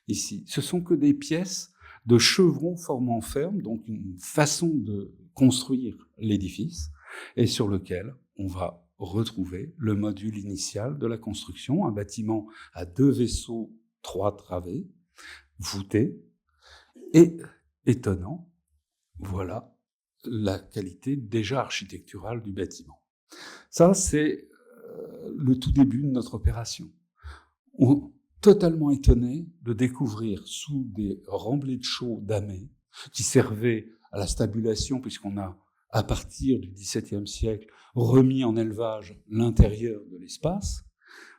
ici. Ce sont que des pièces de chevrons formant ferme, donc une façon de construire l'édifice, et sur lequel on va retrouver le module initial de la construction, un bâtiment à 2 vaisseaux, 3 travées, voûtés, et étonnant, voilà la qualité déjà architecturale du bâtiment. Ça, c'est le tout début de notre opération. On est totalement étonné de découvrir sous des remblais de chaux damés, qui servaient à la stabulation, puisqu'on a, à partir du XVIIe siècle, remis en élevage l'intérieur de l'espace,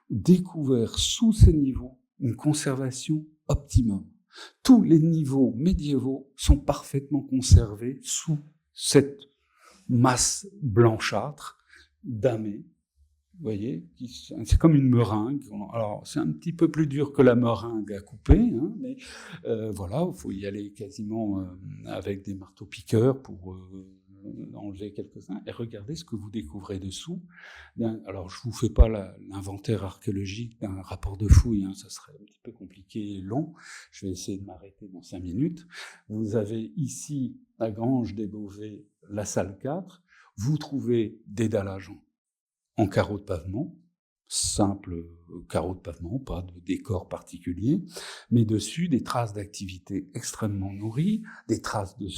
découvert sous ces niveaux une conservation optimum. Tous les niveaux médiévaux sont parfaitement conservés sous cette masse blanchâtre, damée. Vous voyez, c'est comme une meringue. Alors, c'est un petit peu plus dur que la meringue à couper, hein, mais voilà, il faut y aller quasiment avec des marteaux-piqueurs pour enlever quelques-uns. Et regardez ce que vous découvrez dessous. Alors, je vous fais pas l'inventaire archéologique d'un rapport de fouille, hein, ça serait un petit peu compliqué et long. Je vais essayer de m'arrêter dans 5 minutes. Vous avez ici, à Grange des Beauvais, la salle 4. Vous trouvez des dallages en carreaux de pavement, simple carreaux de pavement, pas de décor particulier, mais dessus des traces d'activités extrêmement nourries, des traces de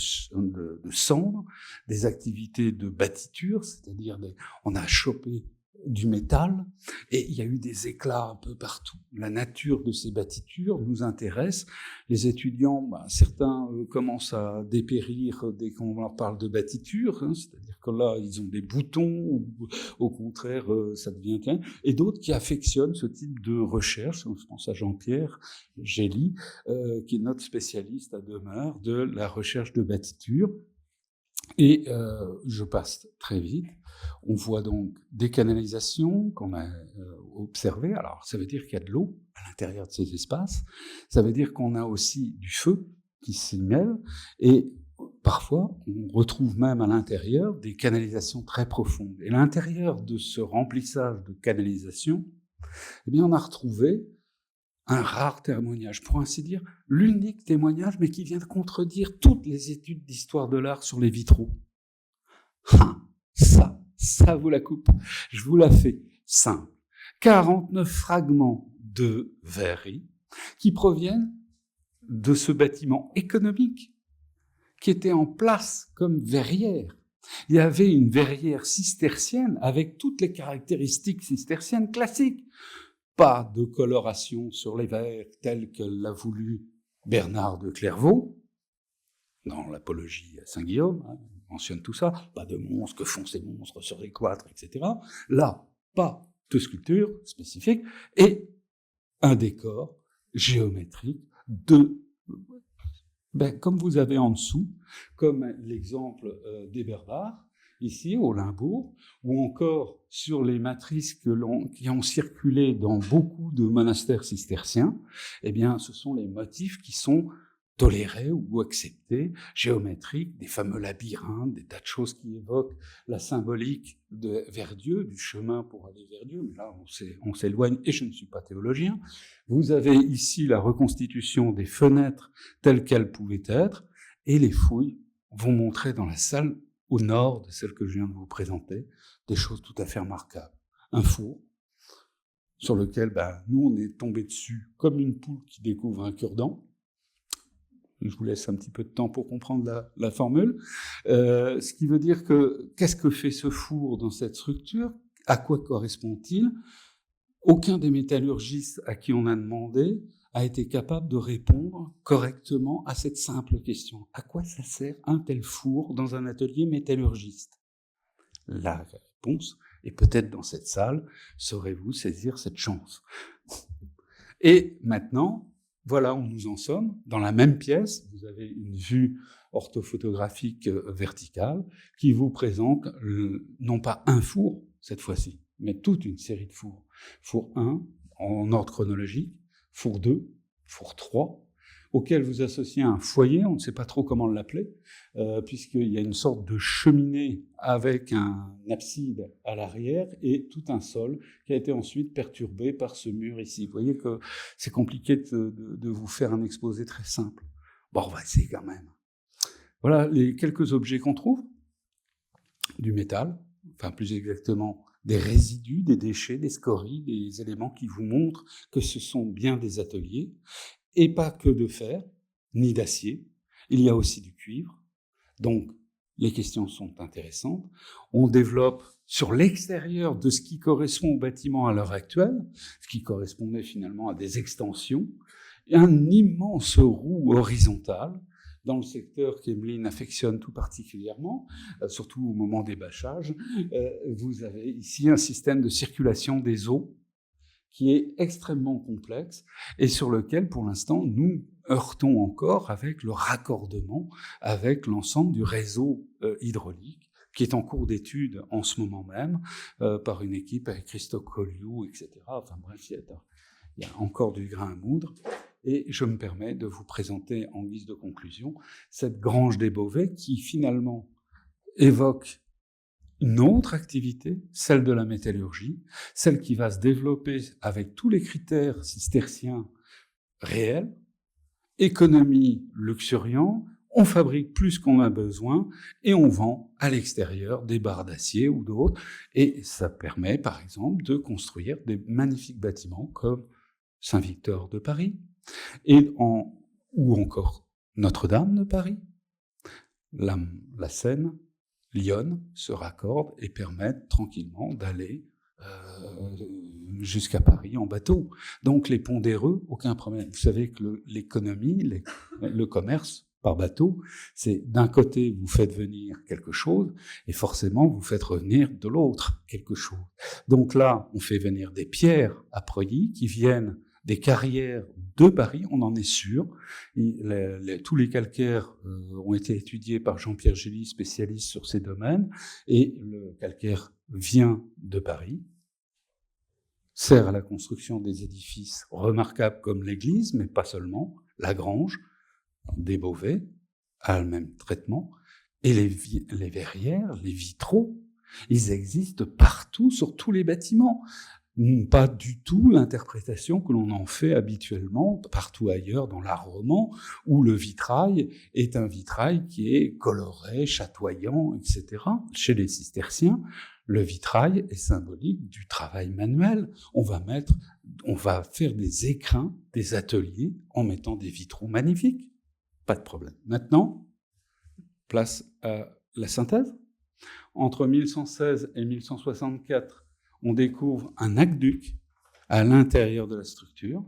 cendres, des activités de bâtiture, c'est-à-dire on a chopé du métal, et il y a eu des éclats un peu partout. La nature de ces bâtitures nous intéresse. Les étudiants, certains commencent à dépérir dès qu'on leur parle de bâtiture, hein, c'est-à-dire que là, ils ont des boutons, ou au contraire, ça devient... Et d'autres qui affectionnent ce type de recherche. Je pense à Jean-Pierre Gély, qui est notre spécialiste à demeure de la recherche de bâtiture. Et je passe très vite. On voit donc des canalisations qu'on a observées. Alors, ça veut dire qu'il y a de l'eau à l'intérieur de ces espaces. Ça veut dire qu'on a aussi du feu qui s'y mêle. Et parfois, on retrouve même à l'intérieur des canalisations très profondes. Et à l'intérieur de ce remplissage de canalisation, eh bien, on a retrouvé un rare témoignage, pour ainsi dire, l'unique témoignage, mais qui vient de contredire toutes les études d'histoire de l'art sur les vitraux. Ça vous la coupe. Je vous la fais simple. 49 fragments de verrerie qui proviennent de ce bâtiment économique qui était en place comme verrière. Il y avait une verrière cistercienne avec toutes les caractéristiques cisterciennes classiques. Pas de coloration sur les verres telle que l'a voulu Bernard de Clairvaux, dans l'Apologie à Saint-Guillaume, hein, on mentionne tout ça, pas de monstres, que font ces monstres sur les cloîtres, etc. Là, pas de sculpture spécifique, et un décor géométrique comme vous avez en dessous, comme l'exemple des Berbards, ici au Limbourg, ou encore sur les matrices qui ont circulé dans beaucoup de monastères cisterciens, eh bien, ce sont les motifs qui sont tolérés ou acceptés, géométriques, des fameux labyrinthes, des tas de choses qui évoquent la symbolique vers Dieu, du chemin pour aller vers Dieu, mais là, on s'éloigne, et je ne suis pas théologien. Vous avez ici la reconstitution des fenêtres telles qu'elles pouvaient être, et les fouilles vont montrer dans la salle au nord de celle que je viens de vous présenter, des choses tout à fait remarquables. Un four, sur lequel nous, on est tombé dessus comme une poule qui découvre un cure-dent. Je vous laisse un petit peu de temps pour comprendre la formule. Ce qui veut dire que, qu'est-ce que fait ce four dans cette structure? À quoi correspond-il? Aucun des métallurgistes à qui on a demandé a été capable de répondre correctement à cette simple question. À quoi ça sert un tel four dans un atelier métallurgiste? La réponse, et peut-être dans cette salle, saurez-vous saisir cette chance. Et maintenant, voilà où nous en sommes. Dans la même pièce, vous avez une vue orthophotographique verticale qui vous présente non pas un four, cette fois-ci, mais toute une série de fours. Four 1, en ordre chronologique, four 2, four 3, auquel vous associez un foyer, on ne sait pas trop comment l'appeler, puisqu'il y a une sorte de cheminée avec un abside à l'arrière et tout un sol qui a été ensuite perturbé par ce mur ici. Vous voyez que c'est compliqué de vous faire un exposé très simple. Bon, on va essayer quand même. Voilà les quelques objets qu'on trouve. Du métal, enfin plus exactement des résidus, des déchets, des scories, des éléments qui vous montrent que ce sont bien des ateliers, et pas que de fer, ni d'acier. Il y a aussi du cuivre. Donc, les questions sont intéressantes. On développe sur l'extérieur de ce qui correspond au bâtiment à l'heure actuelle, ce qui correspondait finalement à des extensions, un immense roue horizontale, dans le secteur qu'Emeline affectionne tout particulièrement, surtout au moment des bâchages. Vous avez ici un système de circulation des eaux qui est extrêmement complexe et sur lequel, pour l'instant, nous heurtons encore avec le raccordement avec l'ensemble du réseau hydraulique qui est en cours d'étude en ce moment même par une équipe avec Christophe Colliou, etc. Enfin bref, il y a encore du grain à moudre. Et je me permets de vous présenter en guise de conclusion cette grange des Beauvais qui finalement évoque une autre activité, celle de la métallurgie, celle qui va se développer avec tous les critères cisterciens réels, économie luxuriant, on fabrique plus qu'on a besoin et on vend à l'extérieur des barres d'acier ou d'autres. Et ça permet par exemple de construire des magnifiques bâtiments comme Saint-Victor de Paris, ou encore Notre-Dame de Paris, la Seine, Lyon se raccordent et permettent tranquillement d'aller jusqu'à Paris en bateau. Donc les pondéreux, aucun problème. Vous savez que l'économie, le commerce par bateau, c'est d'un côté vous faites venir quelque chose et forcément vous faites revenir de l'autre quelque chose. Donc là, on fait venir des pierres à Preuilly qui viennent des carrières de Paris, on en est sûr. Tous les calcaires ont été étudiés par Jean-Pierre Gély, spécialiste sur ces domaines, et le calcaire vient de Paris, sert à la construction des édifices remarquables comme l'église, mais pas seulement, la grange, des Beauvais, a le même traitement, et les verrières, les vitraux, ils existent partout sur tous les bâtiments. Pas du tout l'interprétation que l'on en fait habituellement partout ailleurs dans l'art roman, où le vitrail est un vitrail qui est coloré, chatoyant, etc. Chez les cisterciens, le vitrail est symbolique du travail manuel. On va faire des écrins, des ateliers, en mettant des vitraux magnifiques. Pas de problème. Maintenant, place à la synthèse. Entre 1116 et 1164, on découvre un aqueduc à l'intérieur de la structure.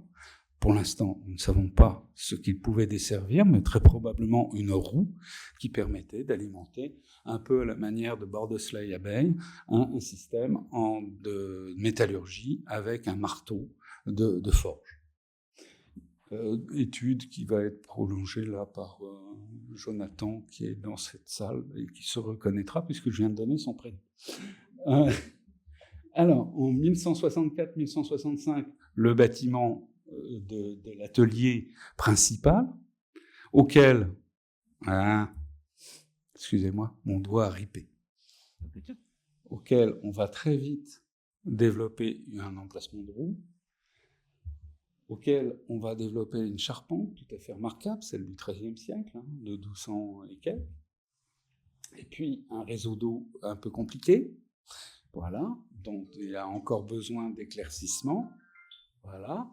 Pour l'instant, nous ne savons pas ce qu'il pouvait desservir, mais très probablement une roue qui permettait d'alimenter un peu à la manière de Bordesley-Abeille un système de métallurgie avec un marteau de forge. Étude qui va être prolongée là par Jonathan qui est dans cette salle et qui se reconnaîtra puisque je viens de donner son prénom. Alors, en 1164-1165, le bâtiment de l'atelier principal, auquel, excusez-moi, mon doigt a ripé, auquel on va très vite développer un emplacement de roue, auquel on va développer une charpente tout à fait remarquable, celle du XIIIe siècle, de 1200 et quelques, et puis un réseau d'eau un peu compliqué, voilà, donc il y a encore besoin d'éclaircissement, voilà,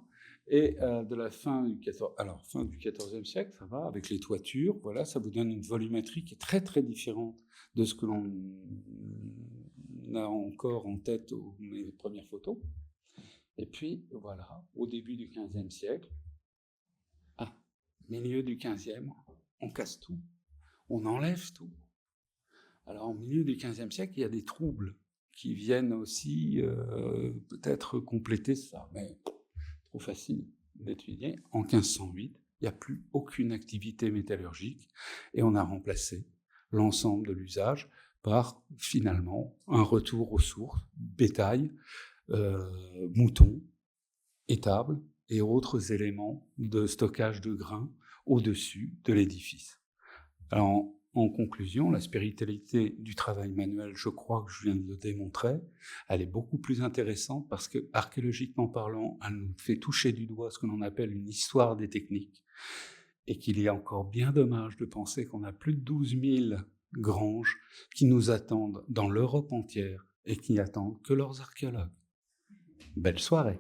et de la fin du XIVe siècle, ça va, avec les toitures, voilà, ça vous donne une volumétrie qui est très très différente de ce que l'on a encore en tête aux mes premières photos. Et puis, voilà, au début du XVe siècle, milieu du XVe, on casse tout, on enlève tout. Alors, au milieu du XVe siècle, il y a des troubles qui viennent aussi peut-être compléter ça, mais trop facile d'étudier. En 1508, il n'y a plus aucune activité métallurgique et on a remplacé l'ensemble de l'usage par finalement un retour aux sources, bétail, moutons, étables et autres éléments de stockage de grains au-dessus de l'édifice. Alors, en conclusion, la spiritualité du travail manuel, je crois que je viens de le démontrer, elle est beaucoup plus intéressante parce que, archéologiquement parlant, elle nous fait toucher du doigt ce que l'on appelle une histoire des techniques, et qu'il est encore bien dommage de penser qu'on a plus de 12 000 granges qui nous attendent dans l'Europe entière et qui n'attendent que leurs archéologues. Belle soirée.